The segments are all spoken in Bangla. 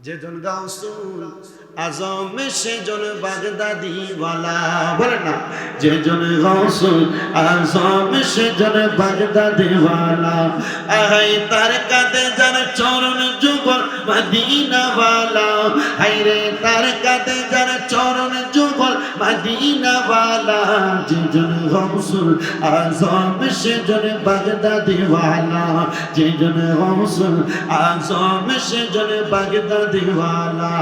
যেজন গাউসুল আজম সেজন বাগদাদি ওয়ালা, বলে না যেজন গাউসুল আজম সেজন বাগদাদি ওয়ালা, আহাই তার কাঁধে যার চরণ যুগল মদিনা ওয়ালা, হায়রে তার কাঁধে যার চরণ যুগল মদিনা ওয়ালা, যেজন গাউসুল আজম সেজন বাগদাদি ওয়ালা, যেজন গাউসুল আজম সেজন বাগদাদি ওয়ালা।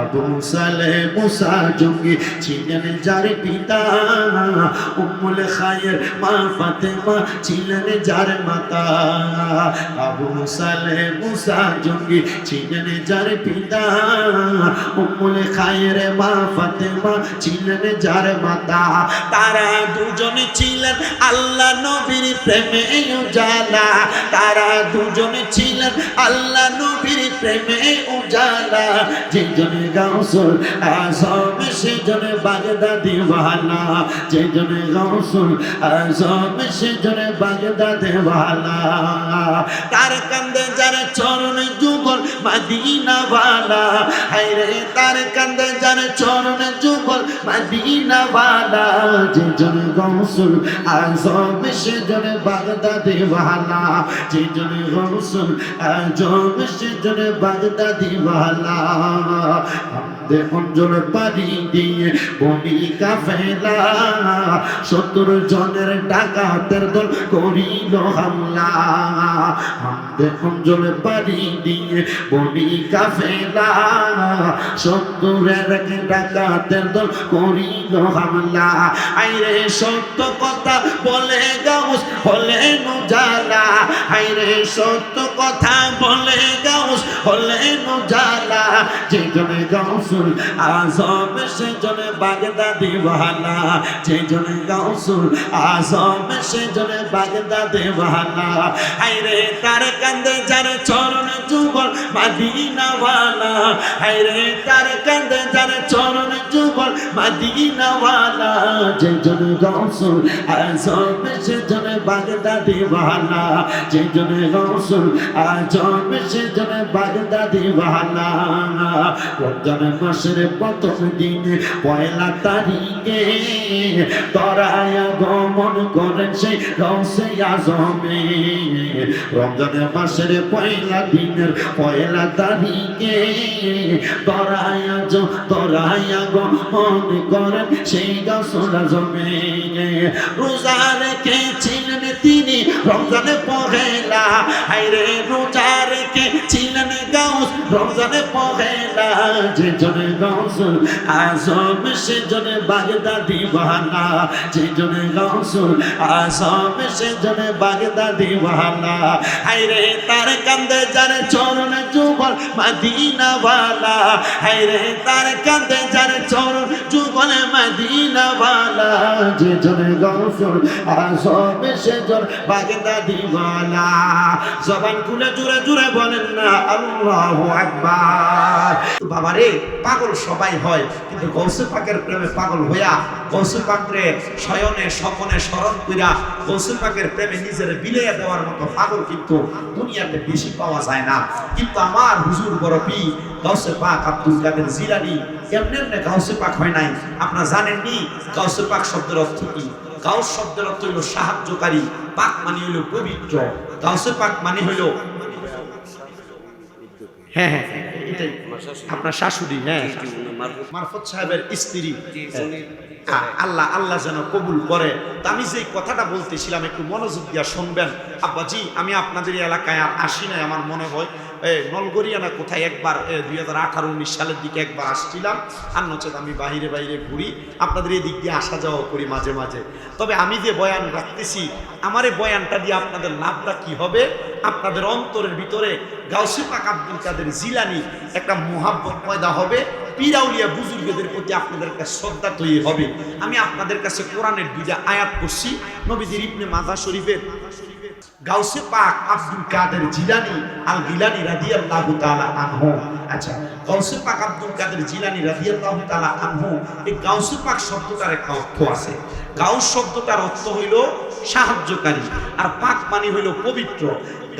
আবু সালেহ মুসা জঙ্গি ছিলেন যার পিতা, উম্মুল খায়ের মা ফাতেমা ছিলেন যার মাতা। আবু সালেহ মুসা জঙ্গি ছিলেন যার পিতা, উম্মুল খায়ের মা ফাতেমা ছিলেন যার মাতা। তারা দুজন ছিলেন আল্লাহ নবীর প্রেমে উজালা, তারা দুজন ছিলেন আল্লাহ নবীর প্রেমে উজালা, যেজনে গাউসুল আজম সেজনে বাগদাদি ওয়ালা, যেজনে গাউসুল আজম সেজনে বাগদাদি ওয়ালা। তার কান্দে যার চরণ যুগল মদিনা ওয়ালা, হায়রে তার কান্দে যার চরণ যুগল মদিনা ওয়ালা, যেজনে গাউসুল আজম সেজনে বাগদাদি ওয়ালা, যেজনে গাউসুল আজম সেজনে বাগদাদি ওয়ালা। দেখুন জোরে পানি দিয়ে বনি কাফেলা, ৭০ জনের ডাকাতের দল করিল হামলা। দেখুন জোরে পানি দিয়ে বনি কাফেলা, ৭০ ডাকাতের দল করিল হামলা। আইরে সত্য কথা বলে গাউস হলে নুজালা, আইরে সত্য কথা বলে গাউস হলে নুজালা, যেজনে গাউসুল আজম সেজনে বাগদাদি ওয়ালা, যেজনে গাউসুল আজম সেজনে বাগদাদি ওয়ালা। আইরে তার কান্দে যার চরণ যুগল মদিনা ওয়ালা, আইরে তার কান্দে যার চরণ যুগল মদিনা ওয়ালা, যেজনে গাউসুল আজম সেজনে বাগদাদি ওয়ালা, যেজনে গাউসুল আজম সেজনে বাগদাদি ওয়ালা। রমজান মাসের প্রথম দিনে পয়লা তারিখে তরায় আগমন করেন সেই গাউসে আজমে। রমজান মাসের পয়লা দিনের পয়লা তারিখে তরায় আগমন করেন সেই গাউসুল আজমে। রোজা রেখেছিলেন তিনি রমজানে পহেলা, হায়রে রোজা রেখেছিলেন গাউস রমজানে পহেলা, যেজনে গাউসুল আজম সেজনে বাগদাদি ওয়ালা, যেজনে গাউসুল আজম সেজনে বাগদাদি ওয়ালা। হায়রে তার কান্দে যার চরণ যুগল মদিনা ওয়ালা, হায়রে তার কান্দে যার চরণ যুগল মদিনা ওয়ালা, যেজনে গাউসুল আজম সেজন বাগদাদি ওয়ালা। জবান খুলে জোরে জোরে বলেন না আল্লাহু আকবার। বাবারে পাগল সবাই হয়, কিন্তু গৌসে পাকের প্রেমে পাগল হইয়া গৌসে পাকরে শয়নে স্বপনে স্মরণ কইরা গৌসে পাকের প্রেমে নিজের বিলিয়ে দেওয়ার মতো পাগল কিন্তু দুনিয়াতে বেশি পাওয়া যায় না। কিন্তু আমার হুজুর বড় পীর গৌসে পাক আব্দুল কাদের জিলানী এমনি এমনি গৌসে পাক হয় নাই। আপনারা জানেননি গৌসে পাক শব্দের অর্থ কি? গাউস শব্দের অর্থ হইল সাহায্যকারী, পাক মানে হইল পবিত্র। গাউসে পাক মানে হইল হ্যাঁ হ্যাঁ এটাই আপনার শাশুড়ি, হ্যাঁ মারফত সাহেবের স্ত্রী। আল্লাহ আল্লাহ যেন কবুল করে। তা আমি যে কথাটা বলতেছিলাম একটু মনোযোগ দিয়া শুনবেন। আব্বাজি আমি আপনাদের এলাকায় আর আসি নাই, আমার মনে হয় নলগড়িয়া না কোথায় একবার 2018-19 সালের দিকে একবার আসছিলাম, আর নচেত আমি বাইরে বাইরে ঘুরি, আপনাদের এই দিক দিয়ে আসা যাওয়া করি মাঝে মাঝে। তবে আমি যে বয়ান রাখতেছি আমার এই বয়ানটা দিয়ে আপনাদের লাভটা কি হবে? আপনাদের অন্তরের ভিতরে গাউসে পাক আব্দুল কাদের জিলানী একটা মোহাব্বত পয়দা হবে, পীরাউলিয়া বুজুর্গদের প্রতি আপনাদের কাছে শ্রদ্ধা তৈরি হবে। আমি আপনাদের কাছে কোরআনের 2টা আয়াত পড়ছি, নবীজির ইবনে মাজাহ শরীফের। গাউসে পাক আব্দুল কাদের জিলানী আল গিলানী রাদিয়াল্লাহু তাআলা আনহু। আচ্ছা, গাউসে পাক আব্দুল কাদের জিলানী রাদিয়াল্লাহু তাআলা আনহু, এই গাউসে পাক শব্দটার একটা অর্থ আছে। গাউস শব্দটার অর্থ হইল সাহায্যকারী, আর পাক মানে হইল পবিত্র।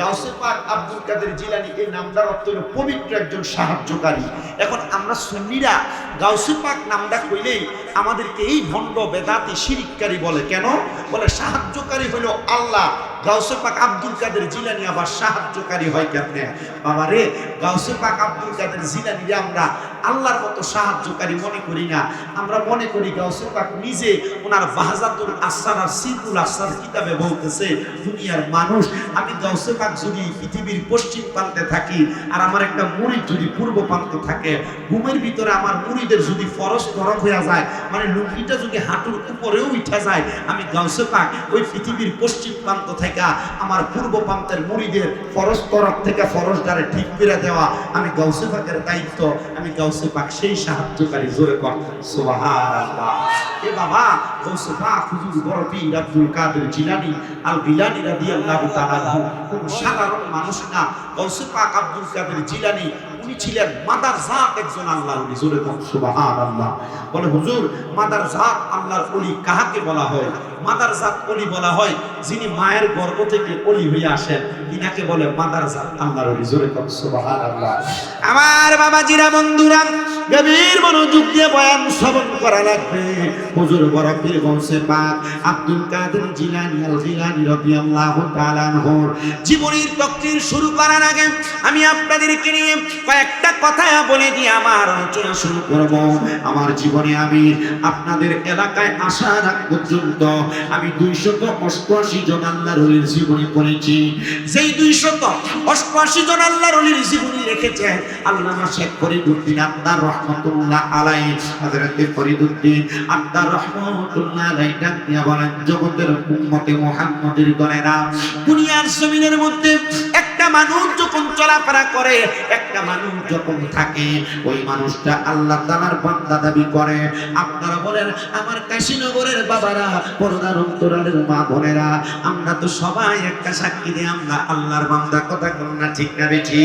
গাউসে পাক আব্দুল কাদের জিলানী এই নামটার অর্থ হলো পবিত্র একজন সাহায্যকারী। এখন আমরা সুন্নিরা গাউসে পাক নামটা কইলেই আমাদেরকে এই ভণ্ড বেদাতি শিরিককারী বলে। কেন বলে? সাহায্যকারী হলো আল্লাহ, গাউসে পাক আব্দুল কাদের জিলানী আবার সাহায্যকারী হয় কেমনে? বাবা রে, গাউসে পাক আব্দুল কাদের জিলানীরে আমরা আল্লাহর মতো সাহায্যকারী মনে করি না। আমরা মনে করি গাউসে পাক নিজে ওনার বাহজাতুল আসরার আর সিরুল আসরার কিতাবে বলতেছে, দুনিয়ার মানুষ, আমি গাউসে পাক যদি পৃথিবীর পশ্চিম প্রান্তে থাকি আর আমার একটা মুরিদ যদি পূর্ব প্রান্তে থাকে, ঘুমের ভিতরে আমার মুরিদের যদি ফরজ তরফ হয়ে যায়, মানে লুঙ্গিটা যদি হাঁটুর উপরেও উঠা যায়, আমি গাউসে পাক ওই পৃথিবীর পশ্চিম প্রান্ত থেকে আমার পূর্ব প্রান্তের মুরিদের ফরজ তরফ থেকে ফরজদারে ঠিক করে দেওয়া আমি গাউসে পাকের দায়িত্ব। আমি গাউসে পাক সেই সাহায্যকারী। জোরে কর সুবহানাল্লাহ। এ বাবা, গাউসে পাক হুজুর বড় পীর আব্দুল কাদের জিলানী আল গিলানী রাদিয়াল্লাহু তাআলা কোন সাধারণ মানুষ না। গাউসে পাক আব্দুল কাদের জিলানী উনি ছিলেন মাদার জাত একজন আল্লাহর ওলি। জোরে কর সুবহানাল্লাহ। বলে হুজুর, মাদার জাত আল্লাহর ওলি কাহাকে বলা হয়? মাদার জাত ওলি বলা হয় যিনি মায়ের গর্ভ থেকে ওলি হয়ে আসেন, ইনাকে বলে মাদার জাত আল্লাহর ওলি। জোরে কর সুবহানাল্লাহ। আমার বাবাজিরা, বন্ধুরা, গভীর মনোযোগ দিয়ে বয়ান শ্রবণ করা লাগবে। হুজুর বড় পীর গাউসে পাক আব্দুল কাদের জিলানী আল গিলানী রাদিয়াল্লাহু তাআলা আনহুর জীবনের তকদির শুরু করার আগে আমি আপনাদেরকে নিয়ে কয়েকটা কথা বলে দিয়ে আমার আলোচনা শুরু করব। আমার জীবনে আমি আপনাদের এলাকায় আসার আগ পর্যন্ত আমি 288 জন আল্লাহর ওলির জীবনী পড়েছি। যেই 288 জন আল্লাহর ওলির জীবনী রেখেছেন আল্লামা শেখ ফরিদউদ্দীন আত্মার রহমাতুল্লাহ আলাইহি। হযরত ফরিদউদ্দীন আত্মার রহমাতুল্লাহ আলাইহি ডাক দিয়া বলেন, জগতের উম্মতে মুহাম্মদের দলেরা, দুনিয়ার জমিনের মধ্যে একটা মানুষ যখন চলাফেরা করে, একটা মানুষ যখন থাকে, ওই মানুষটা আল্লাহ তাআলার বান্দা দাবি করে। আপনারা বলেন, আমার কাশীনগরের বাবারা, পর্দার অন্তরালের মা বোনেরা, আমরা তো সবাই একটা সাক্ষী দিয়ে আমরা আল্লাহর বান্দা। কথা বল না ঠিক না বেঠি?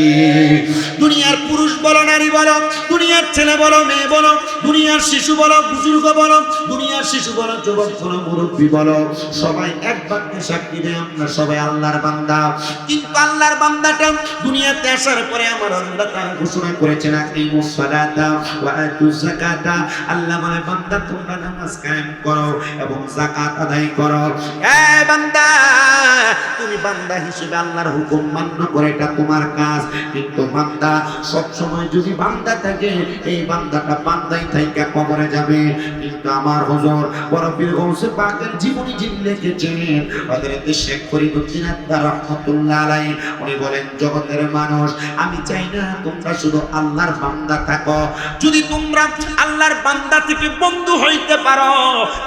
দুনিয়ার পুরুষ বলো, নারী বলো, দুনিয়ার ছেলে বলো, মেয়ে বলো, দুনিয়ার শিশু বলো, বুজুর্গ বলো, দুনিয়ার শিশু বলো, যুবক বলো, মুরব্বী বলো, সবাই এক বাক্যে সাক্ষী দেয় আমরা সবাই আল্লাহর বান্দা। কিন্তু আল্লাহর বান্দাটা দুনিয়াতে আসার পরে আমার আল্লাহ তাআলা ঘোষণা করেছেন, আকিমুস সালাতা ওয়া আতুজ যাকাতা। আল্লাহ বলে, বান্দা তোমরা নামাজ কায়েম করো এবং যাকাত আদায় করো। এ বান্দা, তুমি বান্দা হিসেবে আল্লাহর হুকুম মান্য করে, এটা তোমার কাজ। কিন্তু বান্দা সব সময় যদি বান্দা থাকে, এই বান্দাটা বান্দাই থাইকা কবরে যাবে। কিন্তু আমার হুজুর বড় পীর গাউসে পাকের জীবনী যিনি লিখেছেন হযরত শেখ ফরিদউদ্দীন আত্মার রহমাতুল্লাহ আলাইহি, উনি বলেন, জগতের মানুষ, আমি চাই না তোমরা শুধু আল্লাহর বান্দা থাকো। যদি তোমরা আল্লাহর বান্দা থেকে বন্ধু হইতে পারো,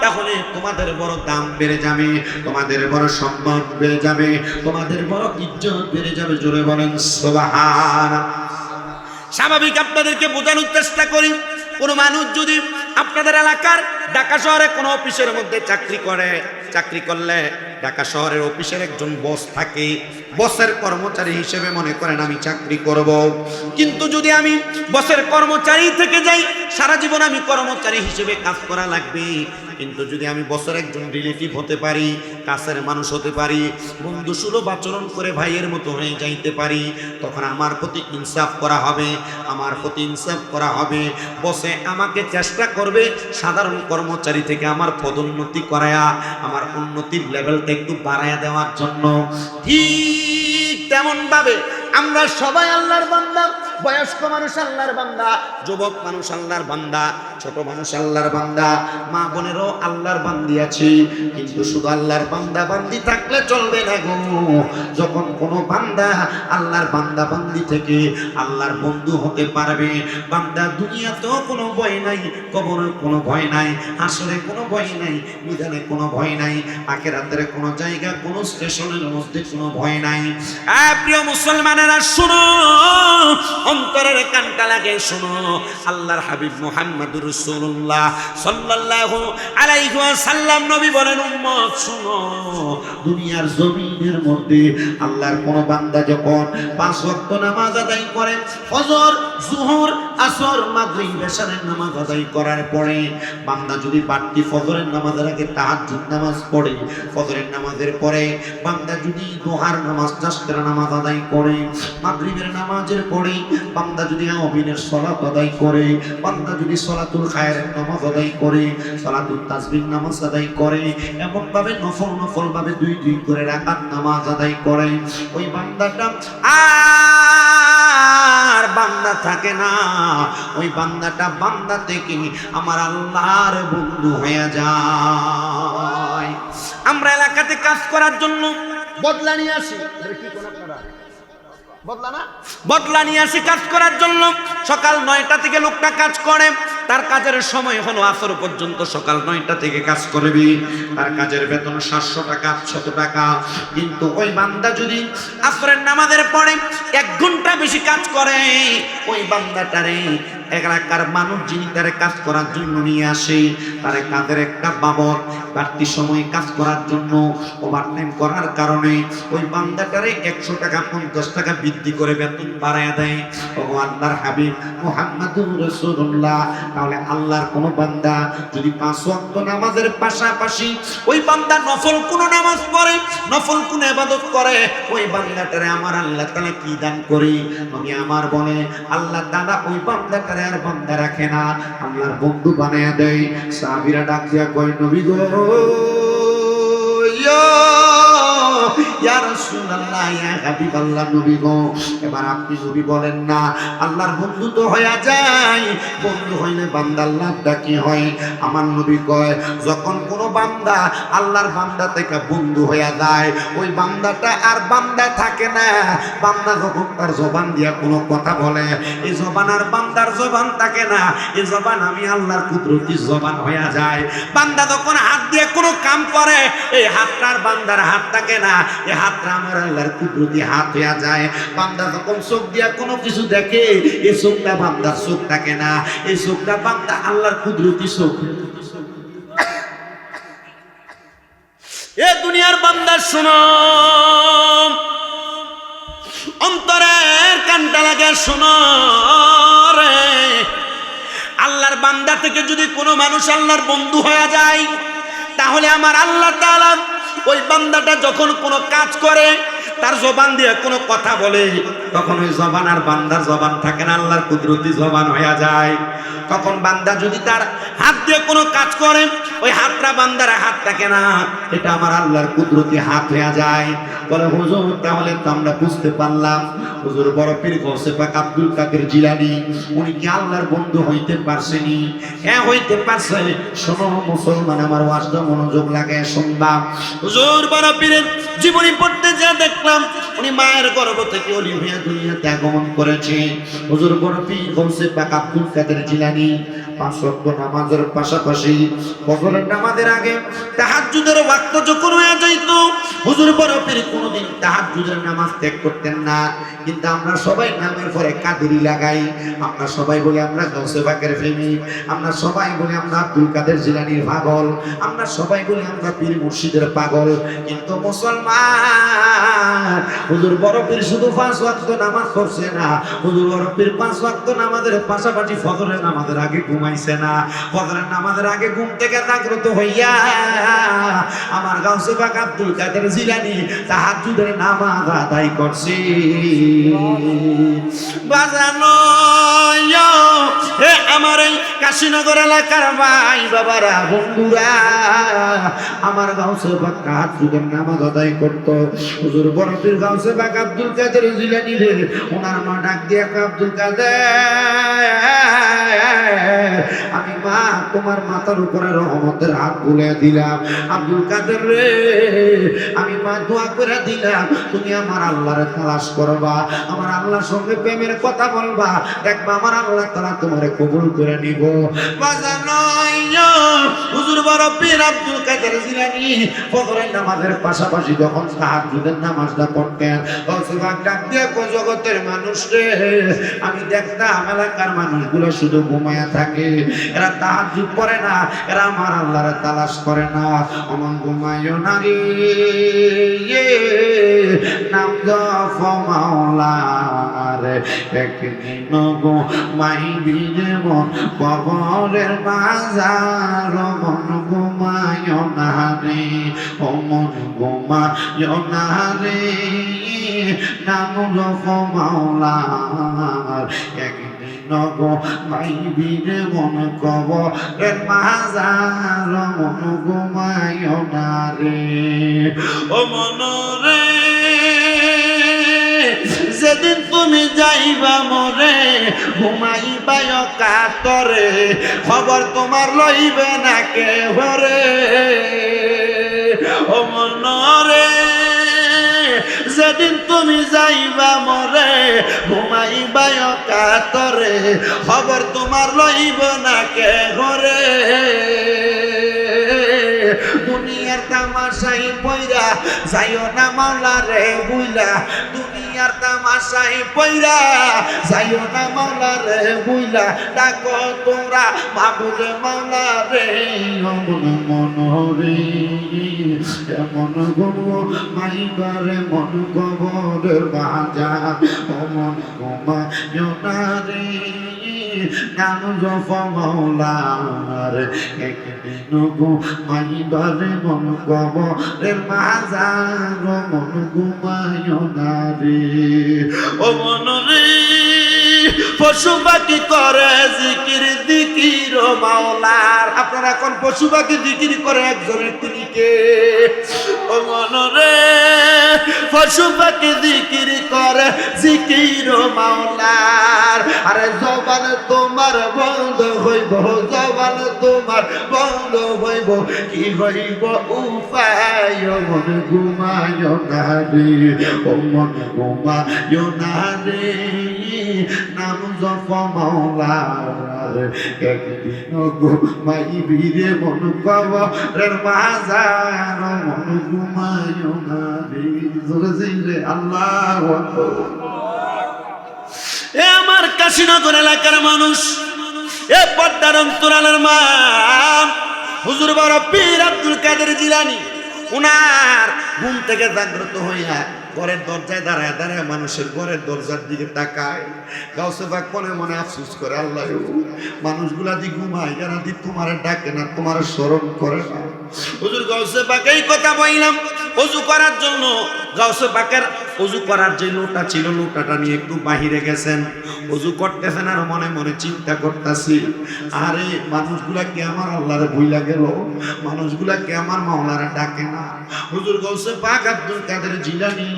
তাহলে তোমাদের বড় দাম বেড়ে যাবে, তোমাদের বড় সম্মান বেড়ে যাবে, তোমাদের বড় ইজ্জত বেড়ে যাবে। জোরে বলেন সুবহানাল্লাহ। স্বাভাবিক আপনাদেরকে বোঝানোর চেষ্টা করি, কোন মানুষ যদি আপনাদের এলাকার ঢাকা শহরে কোনো অফিসের মধ্যে চাকরি করে, চাকরি করলে ঢাকা শহরের অফিসের একজন বস থাকে, বসের কর্মচারী হিসেবে মনে করেন আমি চাকরি করব। কিন্তু যদি আমি বসের কর্মচারী থেকে যাই, সারা জীবন আমি কর্মচারী হিসেবে কাজ করা লাগবে। কিন্তু যদি আমি বসের একজন রিলেটিভ হতে পারি, কাছের মানুষ হতে পারি, বন্ধু সুলভ আচরণ করে ভাইয়ের মতো হয়ে যাইতে পারি, তখন আমার প্রতি ইনসাফ করা হবে, আমার প্রতি ইনসাফ করা হবে। বসে আমাকে চেষ্টা করবে সাধারণ কর্মচারী থেকে আমার পদোন্নতি করায়া, আমার উন্নতির লেভেলটা একটু বাড়ায়া দেওয়ার জন্য। ঠিক তেমন ভাবে আমরা সবাই আল্লাহর বান্দা। বয়স্ক মানুষ আল্লাহর বান্দা, যুবক মানুষ আল্লাহর বান্দা, ছোট মানুষ আল্লাহর বান্দা, মা বোনেরও আল্লাহর বান্দি আছে। কিন্তু শুধু আল্লাহর বান্দা বান্দি থাকলে চলবে না গো। যখন কোনো বান্দা আল্লাহর বান্দা বান্দি থেকে আল্লাহর বন্ধু হতে পারবে, বান্দা দুনিয়াতেও কোনো ভয় নাই, কবরে কোনো ভয় নাই, হাসরে কোনো ভয় নাই, মিজানে কোনো ভয় নাই, আখিরাতের কোনো জায়গা, কোনো স্টেশনের মধ্যে কোনো ভয় নাই। প্রিয় মুসলমানেরা শুনো, অন্তরের কানটা লাগে শোনো, আল্লাহর হাবিব মুহাম্মদুর রাসূলুল্লাহ সাল্লাল্লাহু আলাইহি ওয়াসাল্লাম নবী বলেন, উম্মত শোনো, দুনিয়ার জমিনের মধ্যে আল্লাহর কোন বান্দা যখন 5 ওয়াক্ত নামাজ আদায় করে, ফজর, যোহর, আসর, মাগরিব, এশারের নামাজ আদায় করার পরে বান্দা যদি বাড়তি ফজরের নামাজের আগে তাহাজ্জুদ নামাজ পড়ে, ফজরের নামাজের পরে বান্দা যদি দুহার নামাজ, চারটা নামাজ আদায় করে, মাগরিবের নামাজের পরে বান্দা যদি আওয়াবিনের সালাত আদায় করে, বান্দা যদি সালাতুল খায়রের নামাজ আদায় করে, সালাতুল তাসবিহ নামাজ আদায় করে, এমন ভাবে নফল ভাবে 2 করে রাকাত নামাজ আদায় করে, ওই বান্দাটা আর বান্দা থাকে না, ওই বান্দাটা বান্দা থেকে আমার আল্লাহর বন্ধু হয়ে যায়। আমরা এলাকাতে কাজ করার জন্য বদলা নিয়ে আসি, বদলা নিয়ে আসি কাজ করার জন্য। সকাল 9টা থেকে লোকটা কাজ করে, তার কাজের সময় হলো আসর পর্যন্ত, সকাল 9টা থেকে কাজ করবি, তার কাজের বেতন 700 টাকা, 800 টাকা। কিন্তু ওই বান্দা যদি আসরের নামাজের পরে 1 ঘন্টা বেশি কাজ করে, ওই বান্দাটারে এলাকার মানুষ যিনি তার কাজ করার জন্য নিয়ে আসে, তার কাজের একটা বাবদ বাড়তি সময় কাজ করার জন্য ওভারটাইম করার কারণে ওই বান্দাটারে 100 টাকা 50 টাকা বৃদ্ধি করে বেতন বাড়ায় দেয়। ও আল্লাহর হাবিব মুহাম্মদুর রাসূলুল্লাহ, তাহলে আল্লাহর কোন বান্দা যদি 5 ওয়াক্ত নামাজের পাশাপাশি ওই বান্দা নফল কোন নামাজ পড়ে, নফল কোন ইবাদত করে, ওই বান্দাটারে আমার আল্লাহ তাআলা কি দান করে? আমি আমার বলে আল্লাহ তাআলা ওই বান্দাটারে আর বান্দা রাখে না, আল্লাহর বন্ধু বানায়া দেয়। সাহাবীরা ডাক দিয়া কয়, নবী গো, ইয়া রাসূলুল্লাহ, ইয়া হাবিবাল্লাহ, নবী গো, এবার আপনি নবী বলেন না, আল্লাহর বন্ধু তো হয়ে যায়, বন্ধু হইলে বান্দার লাভটা কি হয়? আমার নবী কয়, যখন কোন বান্দা আল্লাহর বান্দা থেকে বন্ধু হয়ে যায়, ওই বান্দাটা আর বান্দা থাকে না। বান্দা যখন তার জবান দিয়া কোনো কথা বলে, এই জবান আর বান্দার জবান থাকে না, এই জবান আমি আল্লাহর কুদরতি জবান হয়ে যায়। বান্দা যখন হাত দিয়ে কোনো কাম করে, এই হাতটার বান্দার হাত থাকে না, এই হাতটা আমার আল্লাহর কুদরতি হাত হয়ে যায়। বান্দা যখন চোখ দিয়া কোনো কিছু দেখে, এই চোখটা বান্দার চোখ থাকে না, এই চোখটা বান্দা আল্লাহর কুদরতি চোখ। এ দুনিয়ার বান্দা শোনো, অন্তরের কানটা লাগে শোনো রে, আল্লাহর বান্দা থেকে যদি কোনো মানুষ আল্লাহর বন্ধু হয়ে যায়, তাহলে আমার আল্লাহ তাআলা ওই বান্দাটা যখন কোনো কাজ করে, তার জবান দিয়ে কোনো কথা বলে, তখন ওই জবান আর বান্দার জবান থাকে না, আল্লাহর কুদরতি জবান হয়ে যায়। তখন বান্দা যদি তার হাত দিয়ে কোনো কাজ করে, ওই হাতটা বান্দার হাত থাকে না, এটা আমার আল্লাহর কুদরতি হাত হয়ে যায়। বলে হুজুর, তাহলে তো আমরা বুঝতে পারলাম, হুজুর বড় পীর গৌসে পাক আব্দুল কাদের জিলানী উনি কি আল্লাহর বন্ধু হইতে পারছেনি? হ্যাঁ, হইতে পারছে। শোনো মুসলমান, আমার ওয়াজটা মনোযোগ লাগে শুনবা। হুজুর বড় পীরের জীবনী পড়তে যা দেখলাম, উনি মায়ের গর্ভ থেকে ওলি হয়ে দুনিয়াতে আগমন করেছে। হুজুর বড় পীর গৌসে পাক আব্দুল কাদের জিলানী 5 ওয়াক্ত নামাজের পাশাপাশি ফজরের নামাজের আগে তাহাজ্জুদের ওয়াক্ত যখন হয়ে যাইত, হুজুর বড় পীর কোনোদিন তাহাজ্জুদের নামাজ ত্যাগ করতেন না। কিন্তু আমরা সবাই নামের পরে কাদেরি লাগাই, আমরা সবাই বলি আমরা গৌসে পাকের প্রেমিক, আমরা সবাই বলি আমরা আব্দুল কাদের জিলানীর পাগল, আমরা সবাই বলি আমরা পীর মুর্শিদের পাগল। কিন্তু মুসলমান, হুজুর বড় পীর শুধু 5 ওয়াক্ত নামাজ পড়ছে না, হুজুর বড় পীর 5 ওয়াক্ত নামাজের পাশাপাশি ফজরের নামাজের আগে ঘুমাইছে না, ফজরের নামাজের আগে ঘুম থেকে জাগ্রত হইয়া আমার গাউসে পাক আব্দুল কাদের জিলানী তাহাজ্জুদের নামাজ আদায় করছে। বাজানো হে আমার এই কাশীনগর এলাকার ভাই বাবারা, বন্ধুরা, আমার গাউসে পাক তাহাজ্জুদের নামাজ আদায় করত। হুজুর বড় পীর গাউসে পাক আব্দুল কাদের জিলানী রে ওনার মা ডাক দিয়ে, আব্দুল কাদের, আমি মা তোমার মাথার উপরে রহমতের হাত বুলিয়ে দিলাম। আব্দুল কাদের রে, আমি মা দোয়া করে দিলাম, তুমি আমার আল্লাহরে তালাশ করবা, আমার আল্লাহর সঙ্গে প্রেমের কথা বলবা, দেখবা আমার আল্লাহ তাআলা তোমারে কবুল করে নিব। বাজানো হুজুর বড় পীর আব্দুল কাদের জিলানী ফজরের নামাজের পাশাপাশি যখন তাহাজ্জুদের নামাজটা পড়তেন, ওসমান ডাক দিয়ে কই, জগতের মানুষ রে, আমি দেখতাম এলাকার মানুষগুলো শুধু ঘুমায়া থাকে, এরা তাহাজ্জুদ পড়ে না, এরা আমার আল্লাহরে তালাশ করে না। অমন ঘুমায়ও না রে, নাম জপ মাওলার, একদিন গো মাইবি যেমন কবরের বাজার, মন ঘুমায়ও না রে, অমন ঘুমায়ও না রে, নাম জপ মাওলার, একদিন গো মাইবি যেমন কবরের বাজার, মন ঘুমায়ও না রে। ও মন রে, যেদিন তুমি যাইবা মরে, ঘুমাইবা কাতরে, খবর তোমার লইবে না কেহ রে। ও মন রে, যেদিন তুমি যাইবা মরে, ঘুমাইবা কাতরে, খবর তোমার লইব না কেহ রে। দুনিয়ার তামাশাই পয়রা যাইও না মাওলা রে বুইলা, দুনিয়ার তামাশাই পয়রা যাইও না মাওলা রে বুইলা, ডাকো তোমরা মাবুদে মাওলা রে। মন মন রে, এমন গো মাইবারে মন কবরের বাজার, মন ঘুমায়ও না রে, নাম জপ মাওলার, একদিন গো মাইবারে মন কবরের বাজার, মন ঘুমায়ও না রে। ও মন রে, পশু পাখি করে জিকির দিকির মাওলার, আপনারা এখন পশু পাখি জিকির করে একজনের, তিনি কে? ও মন রে, পশু পাখি জিকির করে জিকির মাওলার, আরে জবান তোমার বন্ধ হইব, জবান তোমার বন্ধ হইব, কি হইব উপায়? মন ঘুমায়ও না রে, ও মন ঘুমায়ও না রে, নাম জপ মাওলার, একদিন ঘুমাইবি রে মন কবরের বাজার, মন ঘুমায়ও না রে। জোরে জোরে আল্লাহু আকবার। এ আমার কাশীনগর এলাকার মানুষ, এ পদ্মার অন্তরালের মা হুজুর বড় পীর আব্দুল কাদের জিলানী, উনার ঘুম থেকে জাগ্রত হইয়া ঘরের দরজায় দাঁড়ায় দাঁড়ায় মানুষের ঘরের দরজার দিকে তাকায়, গাউসে পাক মনে মনে আফসোস করে, আল্লাহ মানুষগুলা দি ঘুমায়, এরা দি তোমার ডাকে না, তোমার স্মরণ করে না। হুজুর গাউসে পাক এই কথা বললাম ওযু করার জন্য, গাউসে পাকের ওযু করার যে লোটা ছিল, লোটাটা নিয়ে একটু বাহিরে গেছেন, ওযু করতেছেন আর মনে মনে চিন্তা করতেছি, আরে মানুষগুলা কি আমার আল্লাহরে ভুইলা গেল, মানুষগুলা কি আমার মাওলারে ডাকে না। হুজুর গাউসে পাক আব্দুল কাদের জিলানী